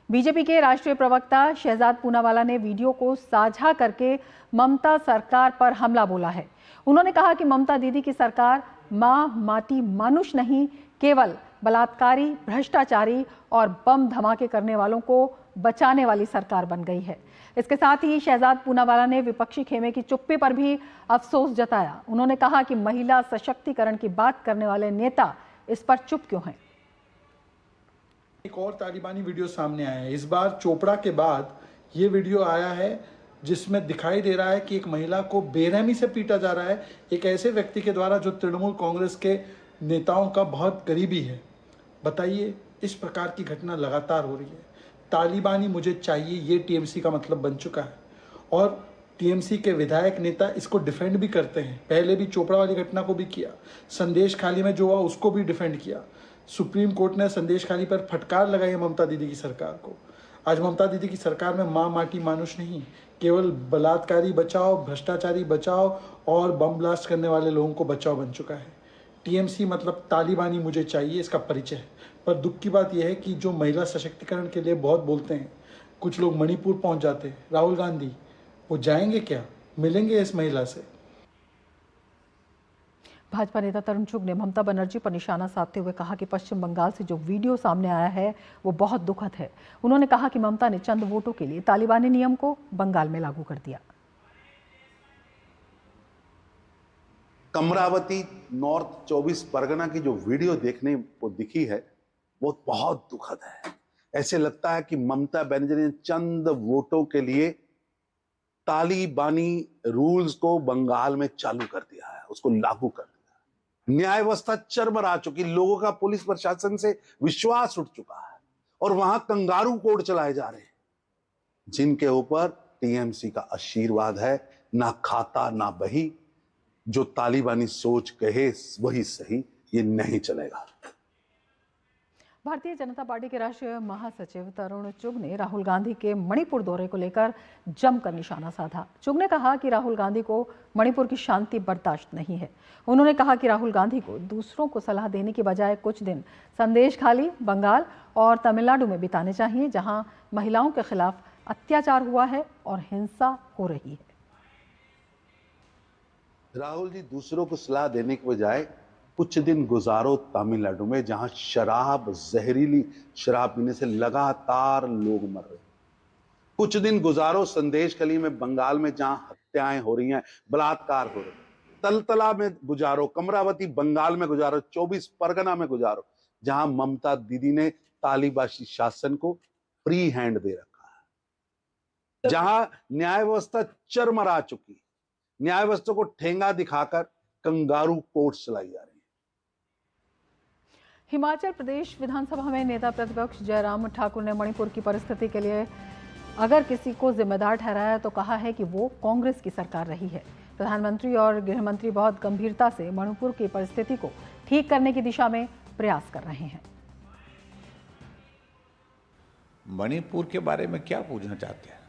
बीजेपी के राष्ट्रीय प्रवक्ता शहजाद पूनावाला ने वीडियो को साझा करके ममता सरकार पर हमला बोला है। उन्होंने कहा कि ममता दीदी की सरकार मां माटी मानुष नहीं, केवल बलात्कारी, भ्रष्टाचारी और बम धमाके करने वालों को बचाने वाली सरकार बन गई है। इसके साथ ही शहजाद पूनावाला ने विपक्षी खेमे की चुप्पी पर भी अफसोस जताया। उन्होंने कहा कि महिला सशक्तिकरण की बात करने वाले नेता इस पर चुप क्यों हैं। एक और तालिबानी वीडियो सामने आया है। इस बार चोपड़ा के बाद ये वीडियो आया है जिसमें दिखाई दे रहा है कि एक महिला को बेरहमी से पीटा जा रहा है, एक ऐसे व्यक्ति के द्वारा जो तृणमूल कांग्रेस के नेताओं का बहुत करीबी है। बताइए, इस प्रकार की घटना लगातार हो रही है। तालिबानी मुझे चाहिए, ये टीएमसी का मतलब बन चुका है और टीएमसी के विधायक नेता इसको डिफेंड भी करते हैं। पहले भी चोपड़ा वाली घटना को भी किया, संदेश खाली में जो हुआ उसको भी डिफेंड किया। सुप्रीम कोर्ट ने संदेश खाली पर फटकार लगाई है ममता दीदी की सरकार को। आज ममता दीदी की सरकार में मां माटी मानुष नहीं, केवल बलात्कारी बचाओ, भ्रष्टाचारी बचाओ और बम ब्लास्ट करने वाले लोगों को बचाओ बन चुका है। टीएमसी मतलब तालिबानी मुझे चाहिए, इसका परिचय है। पर दुख की बात यह है कि जो महिला सशक्तिकरण के लिए बहुत बोलते हैं, कुछ लोग मणिपुर पहुंच जाते हैं। राहुल गांधी वो जाएंगे क्या, मिलेंगे इस महिला से? भाजपा नेता तरुण चुग ने ममता बनर्जी पर निशाना साधते हुए कहा कि पश्चिम बंगाल से जो वीडियो सामने आया है वो बहुत दुखद है। उन्होंने कहा कि ममता ने चंद वोटों के लिए तालिबानी नियम को बंगाल में लागू कर दिया। कमरावती नॉर्थ 24 परगना की जो वीडियो देखने को दिखी है वो बहुत दुखद है। ऐसे लगता है कि ममता बनर्जी ने चंद वोटों के लिए तालिबानी रूल्स को बंगाल में चालू कर दिया है, उसको लागू कर दिया। न्याय व्यवस्था चरमरा चुकी, लोगों का पुलिस प्रशासन से विश्वास उठ चुका है और वहां कंगारू कोर्ट चलाए जा रहे हैं जिनके ऊपर टीएमसी का आशीर्वाद है। ना खाता ना बही, जो तालिबानी सोच कहे वही सही, ये नहीं चलेगा। भारतीय जनता पार्टी के राष्ट्रीय महासचिव तरुण चुग ने राहुल गांधी के मणिपुर दौरे को लेकर जमकर निशाना साधा। चुग ने कहा कि राहुल गांधी को मणिपुर की शांति बर्दाश्त नहीं है। उन्होंने कहा कि राहुल गांधी को दूसरों को सलाह देने की बजाय कुछ दिन संदेश खाली, बंगाल और तमिलनाडु में बिताने चाहिए, जहां महिलाओं के खिलाफ अत्याचार हुआ है और हिंसा हो रही है। राहुल जी दूसरों को सलाह देने के बजाय कुछ दिन गुजारो तमिलनाडु में, जहां शराब, जहरीली शराब पीने से लगातार लोग मर रहे हैं। कुछ दिन गुजारो संदेश खली में बंगाल में, जहां हत्याएं हो रही हैं, बलात्कार हो रहे हैं। तलतला में गुजारो, कमरावती बंगाल में गुजारो, 24 परगना में गुजारो, जहां ममता दीदी ने तालिबानी शासन को फ्री हैंड दे रखा है, जहां न्याय व्यवस्था चरमरा चुकी, न्याय व्यवस्था को ठेंगा दिखाकर कंगारू कोर्ट चलाई जा रही है। हिमाचल प्रदेश विधानसभा में नेता प्रतिपक्ष जयराम ठाकुर ने मणिपुर की परिस्थिति के लिए अगर किसी को जिम्मेदार ठहराया तो कहा है कि वो कांग्रेस की सरकार रही है। प्रधानमंत्री और गृह मंत्री बहुत गंभीरता से मणिपुर की परिस्थिति को ठीक करने की दिशा में प्रयास कर रहे हैं। मणिपुर के बारे में क्या पूछना चाहते हैं?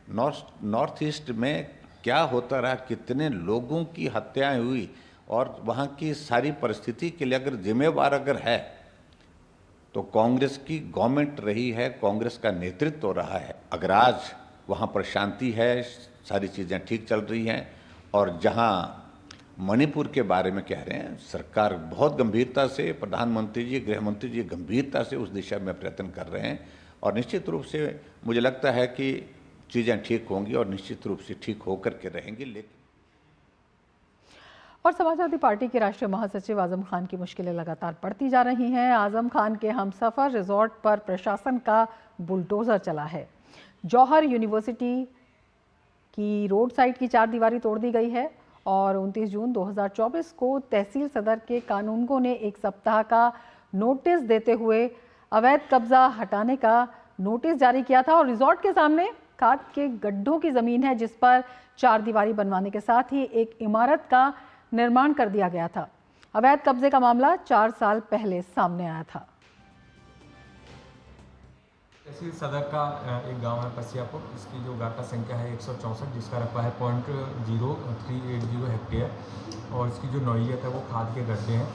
नॉर्थ ईस्ट में क्या होता रहा, कितने लोगों की हत्याएं हुई और वहाँ की सारी परिस्थिति के लिए अगर जिम्मेवार अगर है तो कांग्रेस की गवर्नमेंट रही है, कांग्रेस का नेतृत्व हो रहा है। अगर आज वहाँ पर शांति है, सारी चीज़ें ठीक चल रही हैं और जहाँ मणिपुर के बारे में कह रहे हैं, सरकार बहुत गंभीरता से, प्रधानमंत्री जी, गृह मंत्री जी गंभीरता से उस दिशा में प्रयत्न कर रहे हैं और निश्चित रूप से मुझे लगता है कि चीज़ें ठीक होंगी और निश्चित रूप से ठीक होकर के रहेंगी। लेकिन और समाजवादी पार्टी के राष्ट्रीय महासचिव आजम खान की मुश्किलें लगातार बढ़ती जा रही हैं। आजम खान के हमसफर रिजॉर्ट पर प्रशासन का बुलडोजर चला है। जौहर यूनिवर्सिटी की रोड साइड की 4 दीवारी तोड़ दी गई है और 29 जून 2024 को तहसील सदर के कानूनगो ने 1 सप्ताह का नोटिस देते हुए अवैध कब्जा हटाने का नोटिस जारी किया था और रिजॉर्ट के सामने खाद के गड्ढों की जमीन है जिस पर 4 दीवारी बनवाने के साथ ही एक इमारत का निर्माण कर दिया गया था। अवैध कब्जे का मामला 4 साल पहले सामने आया था। तहसील सदर का एक गांव है पसियापुर, इसकी जो गाटा संख्या है 164, जिसका रकबा है 0.0380 हेक्टेयर और इसकी जो नौइयत है वो खाद के गड्ढे हैं।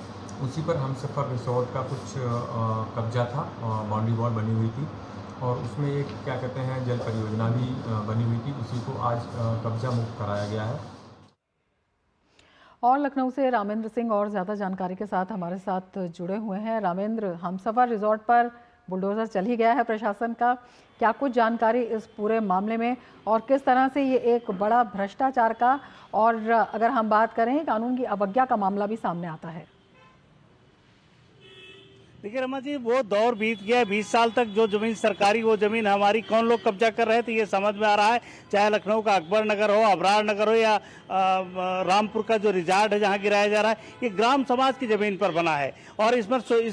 उसी पर हमसफर रिसोर्ट का कुछ कब्जा था, बाउंड्री वॉल बनी हुई थी और उसमें एक क्या कहते हैं जल परियोजना भी बनी हुई थी, उसी को आज कब्जा मुक्त कराया गया है। और लखनऊ से रामेंद्र सिंह और ज़्यादा जानकारी के साथ हमारे साथ जुड़े हुए हैं। रामेंद्र, हमसफर रिजॉर्ट पर बुलडोजर चल ही गया है प्रशासन का, क्या कुछ जानकारी इस पूरे मामले में और किस तरह से ये एक बड़ा भ्रष्टाचार का और अगर हम बात करें कानून की अवज्ञा का मामला भी सामने आता है? देखिए रमा जी, वो दौर बीत गया है। 20 साल तक जो जमीन सरकारी, वो जमीन हमारी कौन लोग कब्जा कर रहे थे ये समझ में आ रहा है। चाहे लखनऊ का अकबर नगर हो, अबरार नगर हो या रामपुर का जो रिजॉर्ट है जहाँ गिराया जा रहा है, ये ग्राम समाज की जमीन पर बना है और इस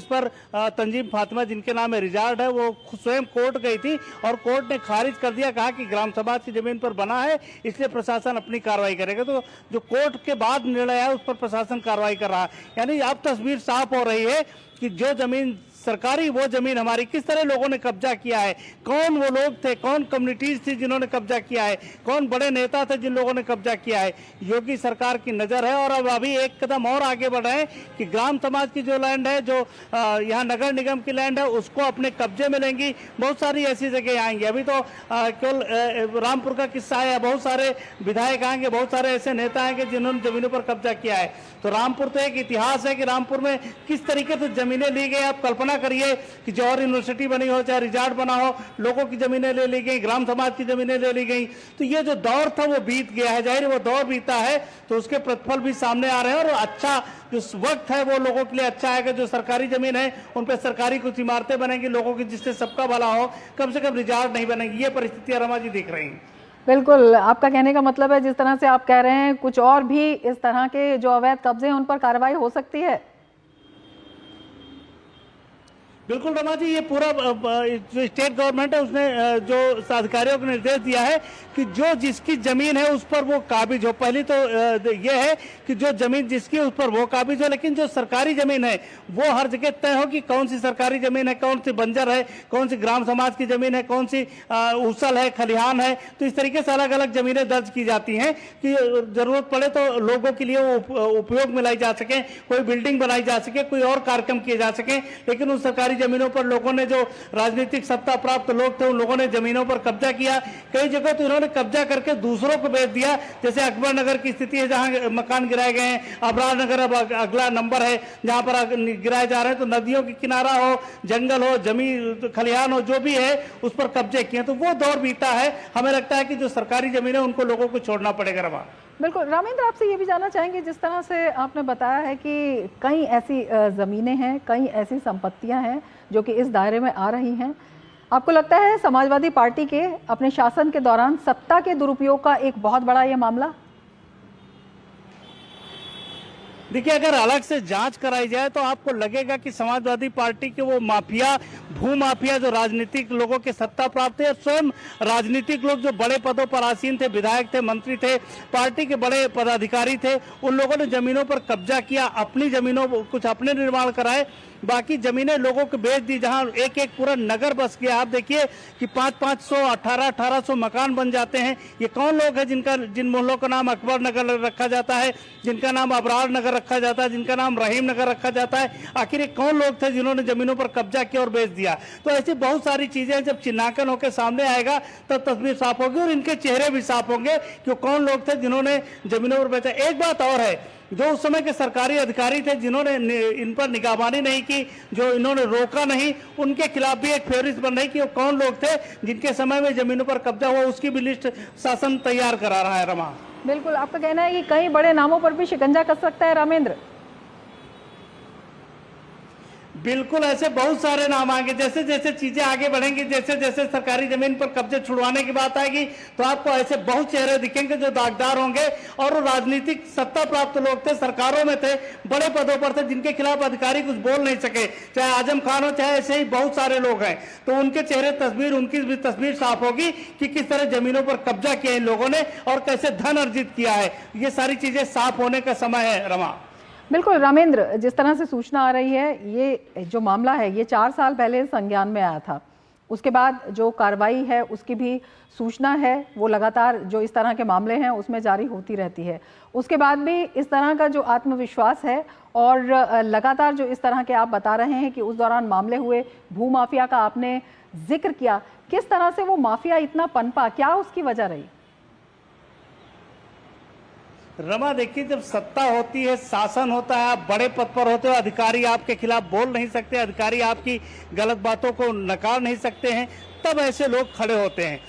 पर तंजीम फातिमा जिनके नाम है रिजॉर्ट है, वो स्वयं कोर्ट गई थी और कोर्ट ने खारिज कर दिया, कहा कि ग्राम समाज की जमीन पर बना है इसलिए प्रशासन अपनी कार्रवाई करेगा। तो जो कोर्ट के बाद निर्णय है उस पर प्रशासन कार्रवाई कर रहा है। यानी अब तस्वीर साफ हो रही है कि जो जमीन सरकारी, वो जमीन हमारी किस तरह लोगों ने कब्जा किया है, कौन वो लोग थे, कौन कम्युनिटीज थी जिन्होंने कब्जा किया है, कौन बड़े नेता थे जिन लोगों ने कब्जा किया है। योगी सरकार की नजर है और अब अभी एक कदम और आगे बढ़ रहे हैं कि ग्राम समाज की जो लैंड है, जो यहाँ नगर निगम की लैंड है, उसको अपने कब्जे में लेंगी। बहुत सारी ऐसी जगह आएंगी। अभी तो केवल रामपुर का किस्सा है, बहुत सारे विधायक आएंगे, बहुत सारे ऐसे नेता आएंगे जिन्होंने जमीनों पर कब्जा किया है। तो रामपुर तो एक इतिहास है कि रामपुर में किस तरीके से जमीनें ली गई। आप कल्पना करिए कि जौहर यूनिवर्सिटी बनी हो, चाहे रिजॉर्ट बना हो, लोगों की जमीनें ले ली गई, ग्राम समाज की जमीनें ले ली गई। तो ये जो दौर था वो बीत गया है। जाहिर वो दौर बीता है तो उसके प्रतिफल भी सामने आ रहे हैं और अच्छा जो वक्त है वो लोगों के लिए अच्छा आएगा। जो सरकारी जमीन है उन पर सरकारी कुछ इमारतें बनेंगी लोगों की, जिससे सबका भला हो, कम से कम रिजॉर्ट नहीं बनेंगी। ये परिस्थितियां रमा जी दिख रही हैं। बिल्कुल, आपका कहने का मतलब है जिस तरह से आप कह रहे हैं कुछ और भी इस तरह के जो अवैध कब्जे हैं उन पर कार्रवाई हो सकती है। बिल्कुल रमा जी, ये पूरा जो स्टेट गवर्नमेंट है उसने जो अधिकारियों को निर्देश दिया है कि जो जिसकी जमीन है उस पर वो काबिज हो। पहली तो ये है कि जो जमीन जिसकी उस पर वो काबिज हो, लेकिन जो सरकारी जमीन है वो हर जगह तय हो कि कौन सी सरकारी जमीन है, कौन सी बंजर है, कौन सी ग्राम समाज की जमीन है, कौन सी उसल है, खलिहान है। तो इस तरीके से अलग अलग जमीनें दर्ज की जाती हैं कि जरूरत पड़े तो लोगों के लिए वो उपयोग में लाई जा सके, कोई बिल्डिंग बनाई जा सके, कोई और कार्यक्रम किए जा सके। लेकिन उन सरकारी जमीनों पर लोगों ने, जो राजनीतिक सत्ता प्राप्त लोग थे, उन लोगों ने जमीनों पर कब्जा किया। कई जगह तो इन्होंने कब्जा करके दूसरों को बेच दिया। जैसे अकबर नगर की स्थिति है जहां मकान गिराए गए हैं। अबरार नगर अब अगला नंबर है जहां पर गिराए जा रहे हैं। तो नदियों की किनारा हो, जंगल हो, जमीन खलिहान हो, जो भी है उस पर कब्जे किए। तो वो दौर बीता है। हमें लगता है कि जो सरकारी जमीन है उनको लोगों को छोड़ना पड़ेगा रमा। बिल्कुल रामेंद्र, आपसे ये भी जानना चाहेंगे, जिस तरह से आपने बताया है कि कई ऐसी ज़मीनें हैं, कई ऐसी संपत्तियां हैं जो कि इस दायरे में आ रही हैं, आपको लगता है समाजवादी पार्टी के अपने शासन के दौरान सत्ता के दुरुपयोग का एक बहुत बड़ा ये मामला? देखिए, अगर अलग से जांच कराई जाए तो आपको लगेगा कि समाजवादी पार्टी के वो माफिया, भू माफिया, जो राजनीतिक लोगों के सत्ता प्राप्त है, स्वयं राजनीतिक लोग जो बड़े पदों पर आसीन थे, विधायक थे, मंत्री थे, पार्टी के बड़े पदाधिकारी थे, उन लोगों ने जमीनों पर कब्जा किया, अपनी जमीनों कुछ अपने निर्माण कराए, बाकी जमीनें लोगों को बेच दी। जहां एक एक पूरा नगर बस गया। आप देखिए कि 500-500, 1800 मकान बन जाते हैं। ये कौन लोग हैं जिन मोहल्लों का नाम अकबर नगर रखा जाता है, जिनका नाम अबरार नगर रखा जाता है, जिनका नाम रहीम नगर रखा जाता है? आखिर ये कौन लोग थे जिन्होंने जमीनों पर कब्जा किया और बेच दिया? तो ऐसी बहुत सारी चीजें जब चिन्हांकन होकर सामने आएगा तब तस्वीर साफ होगी और इनके चेहरे भी साफ होंगे कि कौन लोग थे जिन्होंने जमीनों पर बेचा। एक बात और है, जो उस समय के सरकारी अधिकारी थे जिन्होंने इन पर निगरानी नहीं की, जो इन्होंने रोका नहीं, उनके खिलाफ भी एक फेहरिस्त बन रही कि वो कौन लोग थे जिनके समय में जमीनों पर कब्जा हुआ, उसकी भी लिस्ट शासन तैयार करा रहा है रमा। बिल्कुल, आपका कहना है कि कई बड़े नामों पर भी शिकंजा कस सकता है रामेंद्र? बिल्कुल ऐसे बहुत सारे नाम आएंगे। जैसे जैसे चीजें आगे बढ़ेंगी, जैसे जैसे सरकारी जमीन पर कब्जे छुड़वाने की बात आएगी, तो आपको ऐसे बहुत चेहरे दिखेंगे जो दागदार होंगे और वो राजनीतिक सत्ता प्राप्त लोग थे, सरकारों में थे, बड़े पदों पर थे, जिनके खिलाफ अधिकारी कुछ बोल नहीं सके, चाहे आजम खान हो, चाहे ऐसे ही बहुत सारे लोग हैं। तो उनके चेहरे तस्वीर, उनकी भी तस्वीर साफ होगी कि किस तरह जमीनों पर कब्जा किया इन लोगों ने और कैसे धन अर्जित किया है। ये सारी चीजें साफ होने का समय है। रमा, बिल्कुल रामेंद्र, जिस तरह से सूचना आ रही है, ये जो मामला है ये 4 साल पहले संज्ञान में आया था। उसके बाद जो कार्रवाई है उसकी भी सूचना है, वो लगातार जो इस तरह के मामले हैं उसमें जारी होती रहती है। उसके बाद भी इस तरह का जो आत्मविश्वास है और लगातार जो इस तरह के आप बता रहे हैं कि उस दौरान मामले हुए, भूमाफिया का आपने जिक्र किया, किस तरह से वो माफिया इतना पनपा, क्या उसकी वजह रही? रमा देखिए, जब सत्ता होती है, शासन होता है, आप बड़े पद पर होते हो, अधिकारी आपके खिलाफ बोल नहीं सकते, अधिकारी आपकी गलत बातों को नकार नहीं सकते हैं, तब ऐसे लोग खड़े होते हैं।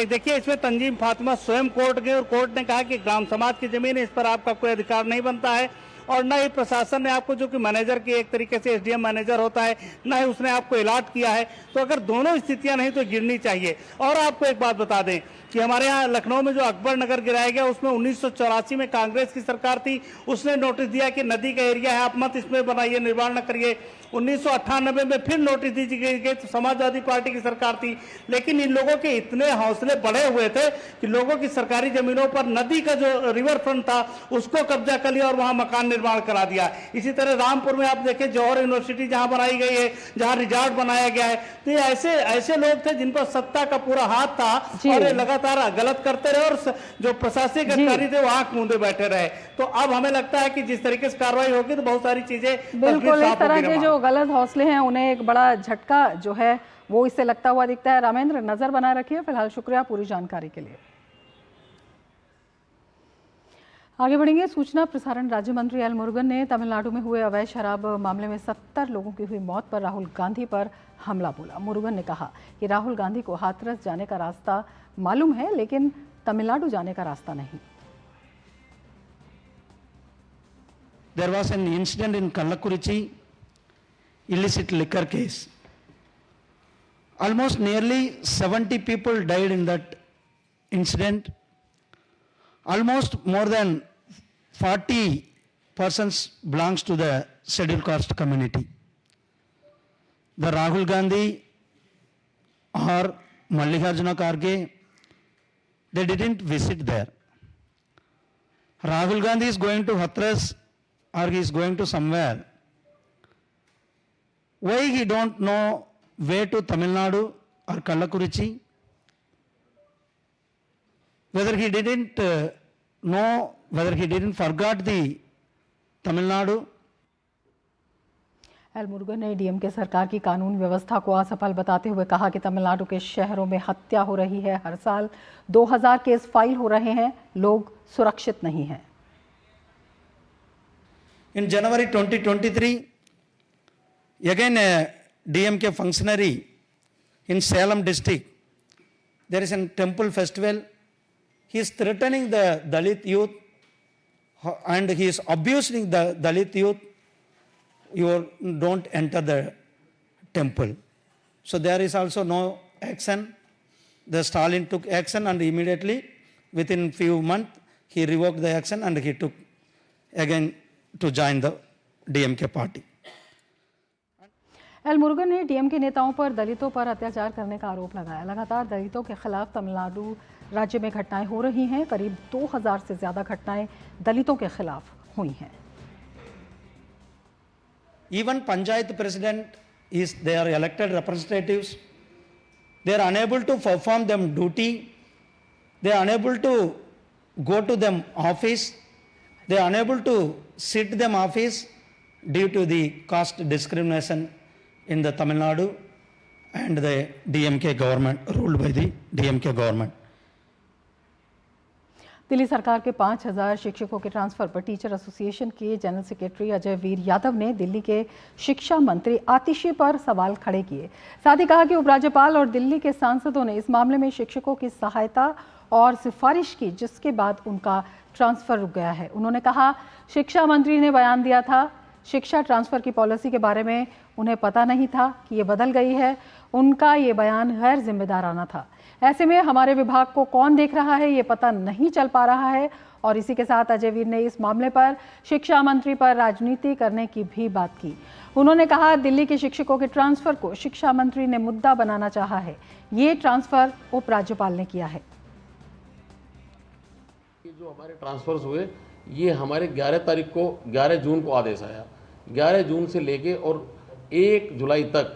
देखिए, इसमें तंजीम फातिमा स्वयं कोर्ट गए और कोर्ट ने कहा कि ग्राम समाज की जमीन है, इस पर आपका कोई अधिकार नहीं बनता है और न ही प्रशासन ने आपको, जो कि मैनेजर की एक तरीके से एसडीएम मैनेजर होता है, न ही उसने आपको अलॉट किया है। तो अगर दोनों स्थितियां नहीं तो गिरनी चाहिए। और आपको एक बात बता दें कि हमारे यहाँ लखनऊ में जो अकबर नगर गिराया गया, उसमें 1984 में कांग्रेस की सरकार थी, उसने नोटिस दिया कि नदी का एरिया है, आप मत इसमें बनाइए, निर्माण न करिए। 1998 में फिर नोटिस दी गई तो समाजवादी पार्टी की सरकार थी। लेकिन इन लोगों के इतने हौसले बढ़े हुए थे कि लोगों की सरकारी जमीनों पर नदी का जो रिवर फ्रंट था उसको कब्जा कर लिया और वहां मकान निर्माण करा दिया। इसी तरह रामपुर में आप देखें, जौहर यूनिवर्सिटी जहां बनाई गई है, जहां रिजॉर्ट बनाया गया है, तो ये ऐसे लोग थे जिन पर सत्ता का पूरा हाथ था और ये लगातार गलत करते रहे और जो प्रशासनिक अधिकारी थे वो आंख मूंदे बैठे रहे। तो अब हमें लगता है कि जिस तरीके से कार्रवाई होगी तो बहुत सारी चीजें बिल्कुल इस तरह के जो गलत हौसले हैं उन्हें एक बड़ा झटका जो है वो इससे लगता हुआ दिखता है। रामेंद्र, नजर बनाए रखिए। फिलहाल शुक्रिया पूरी जानकारी के लिए। आगे बढ़ेंगे। सूचना प्रसारण राज्य मंत्री एल मुरुगन ने तमिलनाडु में हुए अवैध शराब मामले में 70 लोगों की हुई मौत पर राहुल गांधी पर हमला बोला। मुरुगन ने कहा कि राहुल गांधी को हाथरस जाने का रास्ता मालूम है लेकिन तमिलनाडु जाने का रास्ता नहीं। There was an incident in Kallakurichi, illicit liquor case. Almost nearly 70 people died in that incident. Almost more than 40 persons belongs to the scheduled caste community. The Rahul Gandhi or Mallikarjuna Kharge, they didn't visit there. Rahul Gandhi is going to Hathras or he is going to somewhere. Why he don't know way to Tamil Nadu or Kallakurichi? Whether he didn't know, whether he didn't forgot the Tamil Nadu. L Murugan ने डीएमके सरकार की कानून व्यवस्था को असफल बताते हुए कहा कि तमिलनाडु के शहरों में हत्या हो रही है, हर साल 2000 केस फाइल हो रहे हैं, लोग सुरक्षित नहीं हैं। In January 2023, again a DMK functionary in Salem district, there is a temple festival. He is threatening the Dalit youth and he is abusing the Dalit youth. You don't enter the temple. So there is also no action. The Stalin took action and immediately within few months he revoked the action and he took again to join the DMK party. L Murugan ने डीएमके नेताओं पर दलितों पर अत्याचार करने का आरोप लगाया। लगातार दलितों के खिलाफ तमिलनाडु राज्य में घटनाएं हो रही हैं। करीब 2000 से ज्यादा घटनाएं दलितों के खिलाफ हुई हैं। Even Panchayat president is their elected representatives. They are unable to perform them duty. They are unable to go to them office. They are unable to sit them office due to the caste discrimination in the Tamil Nadu and the DMK government, ruled by the DMK government. Delhi सरकार के 5000 शिक्षकों के ट्रांसफर पर टीचर एसोसिएशन के जनरल सेक्रेटरी अजय वीर यादव ने दिल्ली के शिक्षा मंत्री आतिशी पर सवाल खड़े किए। साथ ही कहा कि उपराज्यपाल और दिल्ली के सांसदों ने इस मामले में शिक्षकों की सहायता और सिफारिश की, जिसके बाद उनका ट्रांसफर रुक गया है। उन्होंने कहा शिक्षा मंत्री ने बयान दिया था, शिक्षा ट्रांसफर की पॉलिसी के बारे में उन्हें पता नहीं था कि ये बदल गई है। उनका ये बयान गैर जिम्मेदाराना था। ऐसे में हमारे विभाग को कौन देख रहा है ये पता नहीं चल पा रहा है। और इसी के साथ अजय वीर ने इस मामले पर शिक्षा मंत्री पर राजनीति करने की भी बात की। उन्होंने कहा दिल्ली के शिक्षकों के ट्रांसफर को शिक्षा मंत्री ने मुद्दा बनाना चाहा है। ये ट्रांसफर उपराज्यपाल ने किया है। जो हमारे ट्रांसफर्स हुए ये हमारे 11 जून को आदेश आया। 11 जून से लेके और 1 जुलाई तक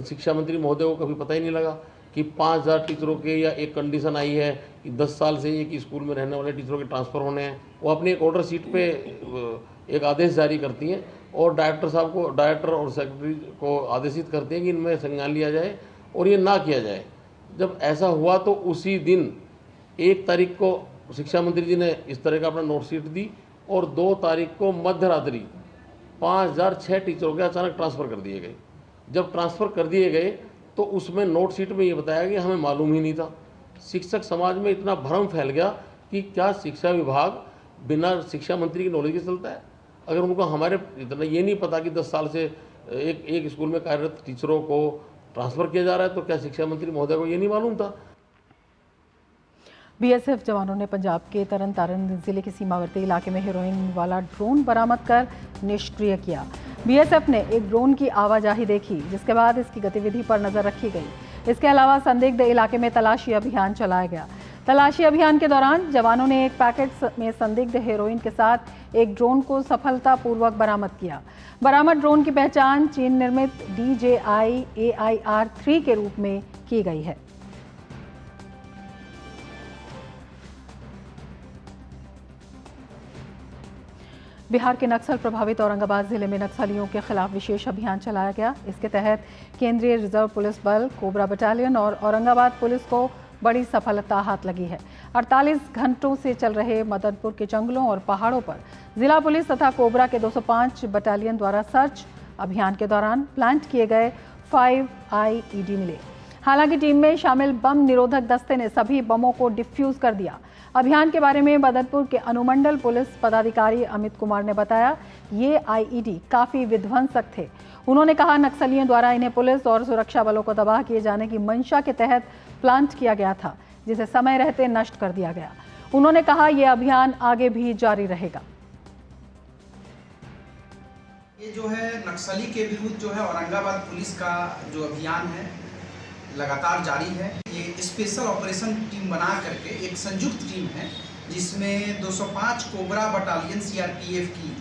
शिक्षा मंत्री महोदय को कभी पता ही नहीं लगा कि 5000 टीचरों के या एक कंडीशन आई है कि 10 साल से एक स्कूल में रहने वाले टीचरों के ट्रांसफ़र होने हैं। वो अपनी एक ऑर्डर शीट पे एक आदेश जारी करती हैं और डायरेक्टर और सेक्रेटरी को आदेशित करते हैं कि इनमें संज्ञान लिया जाए और ये ना किया जाए। जब ऐसा हुआ तो उसी दिन 1 तारीख को शिक्षा मंत्री जी ने इस तरह का अपना नोट शीट दी और 2 तारीख को मध्य रात्रि 5006 टीचरों के अचानक ट्रांसफ़र कर दिए गए। जब ट्रांसफ़र कर दिए गए तो उसमें नोट शीट में ये बताया कि हमें मालूम ही नहीं था। शिक्षक समाज में इतना भ्रम फैल गया कि क्या शिक्षा विभाग बिना शिक्षा मंत्री की नॉलेज के चलता है। अगर उनको हमारे इतना ये नहीं पता कि 10 साल से एक स्कूल में कार्यरत टीचरों को ट्रांसफ़र किया जा रहा है तो क्या शिक्षा मंत्री महोदय को ये नहीं मालूम था। बीएसएफ जवानों ने पंजाब के तरन तारण जिले के सीमावर्ती इलाके में हेरोइन वाला ड्रोन बरामद कर निष्क्रिय किया। बीएसएफ ने एक ड्रोन की आवाजाही देखी जिसके बाद इसकी गतिविधि पर नजर रखी गई। इसके अलावा संदिग्ध इलाके में तलाशी अभियान चलाया गया। तलाशी अभियान के दौरान जवानों ने एक पैकेट में संदिग्ध हेरोइन के साथ एक ड्रोन को सफलतापूर्वक बरामद किया। बरामद ड्रोन की पहचान चीन निर्मित DJI AIR-3 के रूप में की गई है। बिहार के नक्सल प्रभावित औरंगाबाद जिले में नक्सलियों के खिलाफ विशेष अभियान चलाया गया। इसके तहत केंद्रीय रिजर्व पुलिस बल, कोबरा बटालियन और औरंगाबाद पुलिस को बड़ी सफलता हाथ लगी है। 48 घंटों से चल रहे मदनपुर के जंगलों और पहाड़ों पर जिला पुलिस तथा कोबरा के 205 बटालियन द्वारा सर्च अभियान के दौरान प्लांट किए गए 5 IED मिले। हालांकि टीम में शामिल बम निरोधक दस्ते ने सभी बमों को डिफ्यूज कर दिया। अभियान के बारे में मदनपुर के अनुमंडल पुलिस पदाधिकारी अमित कुमार ने बताया, ये IED काफी विध्वंसक थे। उन्होंने कहा नक्सलियों द्वारा इन्हें पुलिस और सुरक्षा बलों को तबाह किए जाने की मंशा के तहत प्लांट किया गया था, जिसे समय रहते नष्ट कर दिया गया। उन्होंने कहा यह अभियान आगे भी जारी रहेगा। ये जो है नक्सली के विरुद्ध जो है औरंगाबाद पुलिस का जो अभियान है लगातार जारी है। ये स्पेशल ऑपरेशन टीम बना करके एक संयुक्त टीम है जिसमें 205 कोबरा बटालियन CRPF की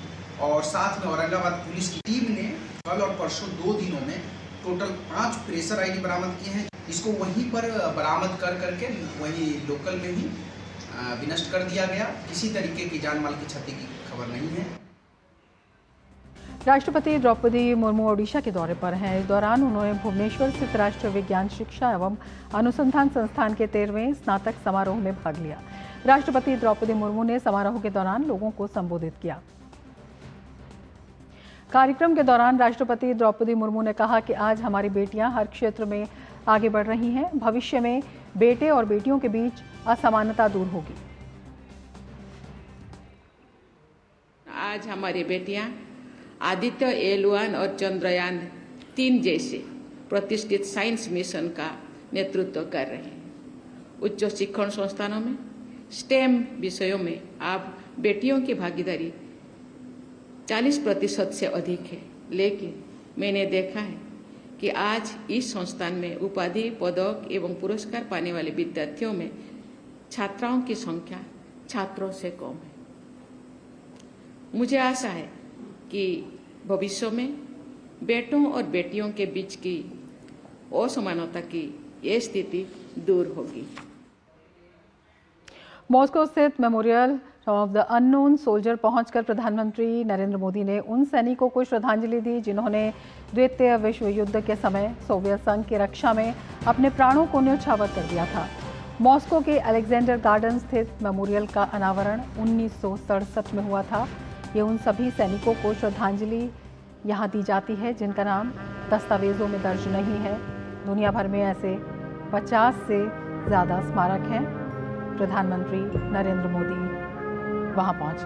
और साथ में औरंगाबाद पुलिस की टीम ने कल और परसों 2 दिनों में टोटल 5 प्रेशर IED बरामद किए हैं। इसको वहीं पर बरामद कर करके वहीं लोकल में ही विनष्ट कर दिया गया। किसी तरीके की जान माल की क्षति की खबर नहीं है। राष्ट्रपति द्रौपदी मुर्मू ओडिशा के दौरे पर हैं। इस दौरान उन्होंने भुवनेश्वर स्थित राष्ट्रीय विज्ञान शिक्षा एवं अनुसंधान संस्थान के 13वें स्नातक समारोह में भाग लिया। राष्ट्रपति द्रौपदी मुर्मू ने समारोह के दौरान लोगों को संबोधित किया। कार्यक्रम के दौरान राष्ट्रपति द्रौपदी मुर्मू ने कहा कि आज हमारी बेटियां हर क्षेत्र में आगे बढ़ रही हैं। भविष्य में बेटे और बेटियों के बीच असमानता दूर होगी। आज हमारी बेटियां आदित्य L1 और चंद्रयान 3 जैसे प्रतिष्ठित साइंस मिशन का नेतृत्व कर रहे हैं। उच्च शिक्षण संस्थानों में STEM विषयों में अब बेटियों की भागीदारी 40% से अधिक है, लेकिन मैंने देखा है कि आज इस संस्थान में उपाधि, पदक एवं पुरस्कार पाने वाले विद्यार्थियों में छात्राओं की संख्या छात्रों से कम है। मुझे आशा है कि भविष्य में बेटों और बेटियों के बीच की असमानता की ये स्थिति दूर होगी। मॉस्को स्थित memorial of the unknown soldier पहुंचकर प्रधानमंत्री नरेंद्र मोदी ने उन सैनिकों को श्रद्धांजलि दी जिन्होंने द्वितीय विश्व युद्ध के समय सोवियत संघ की रक्षा में अपने प्राणों को न्यौछावर कर दिया था। मॉस्को के अलेक्जेंडर गार्डन स्थित मेमोरियल का अनावरण 1967 में हुआ था। ये उन सभी सैनिकों को श्रद्धांजलि यहाँ दी जाती है जिनका नाम दस्तावेजों में दर्ज नहीं है। दुनिया भर में ऐसे 50 से ज़्यादा स्मारक हैं। प्रधानमंत्री नरेंद्र मोदी वहाँ पहुँचे।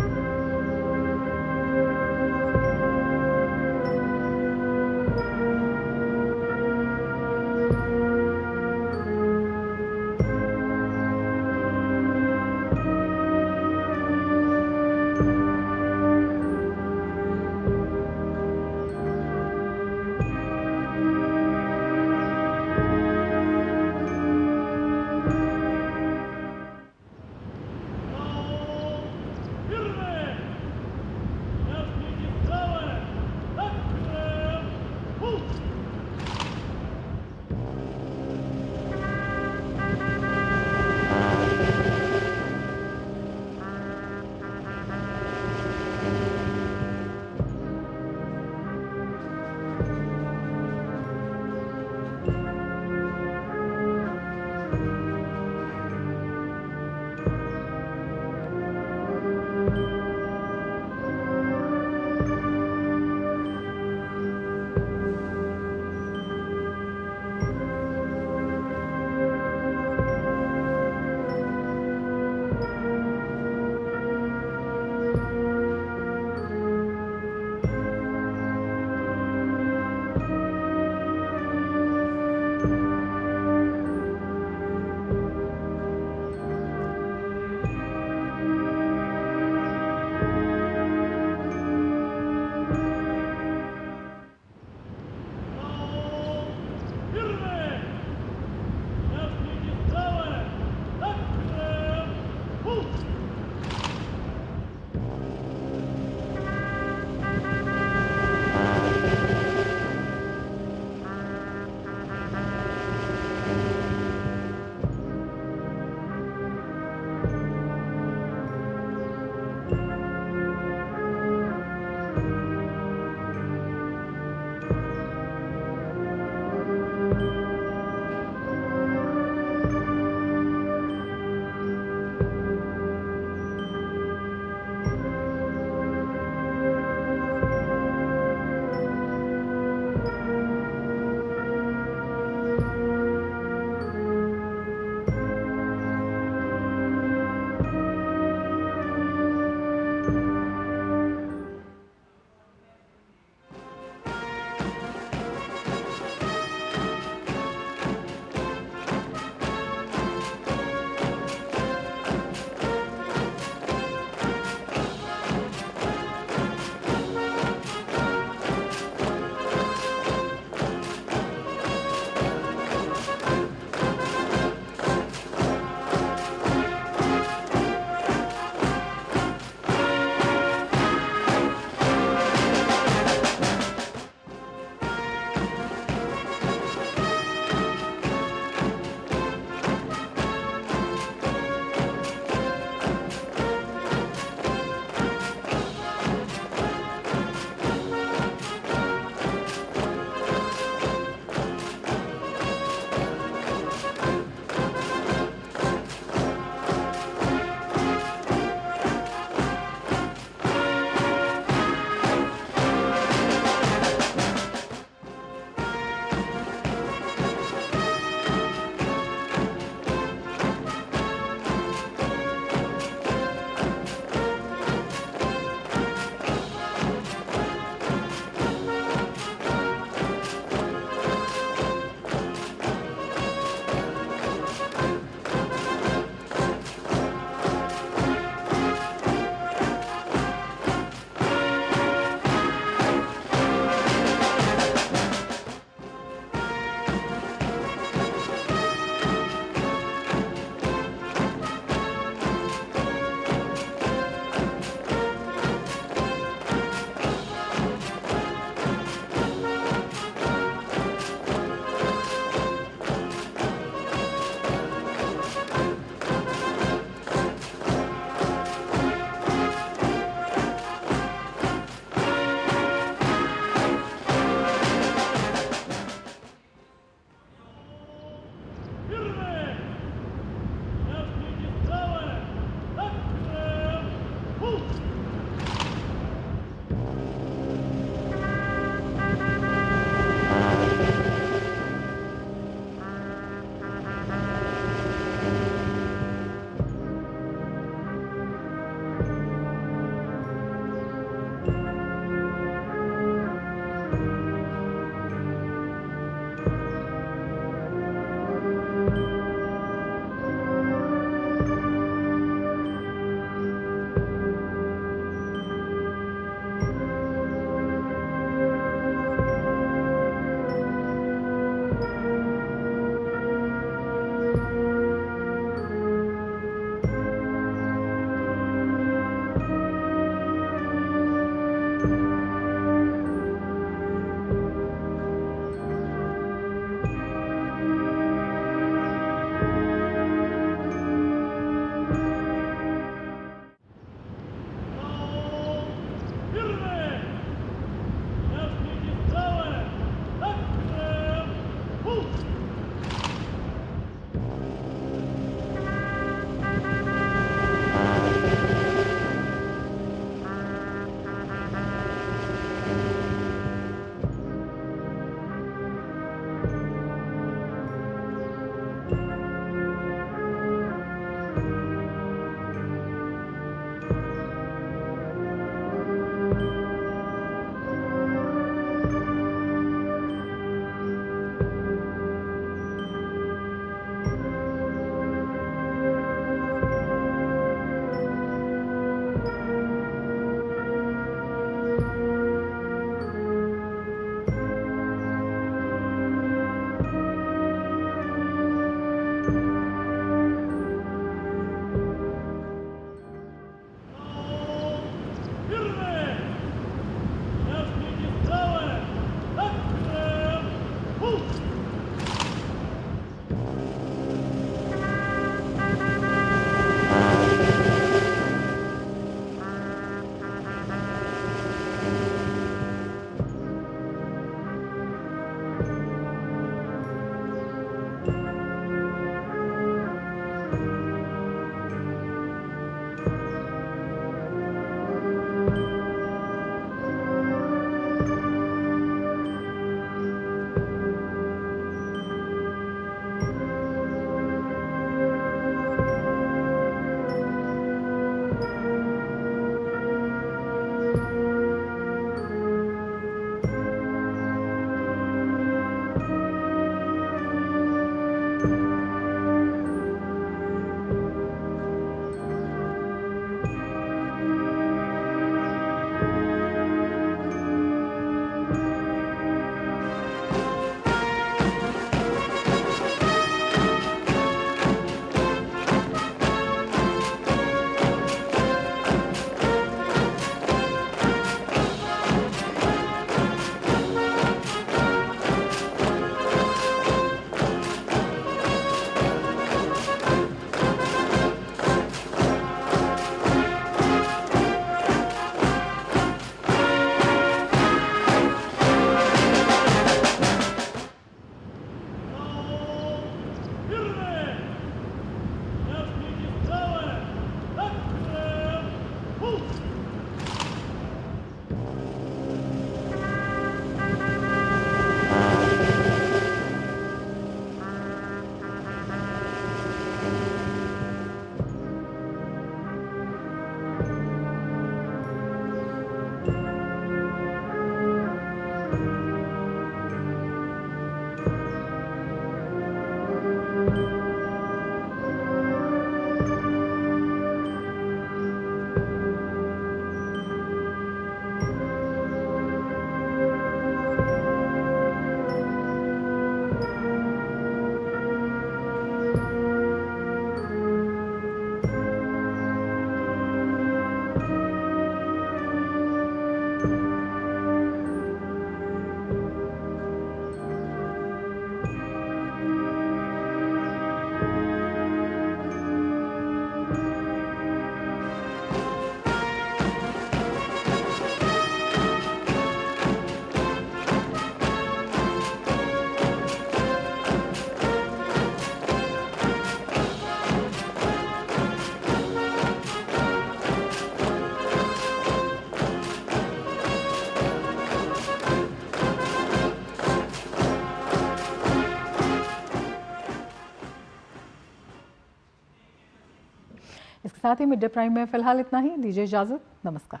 इसके साथ ही मिड डे प्राइम में फिलहाल इतना ही। दीजिए इजाजत, नमस्कार।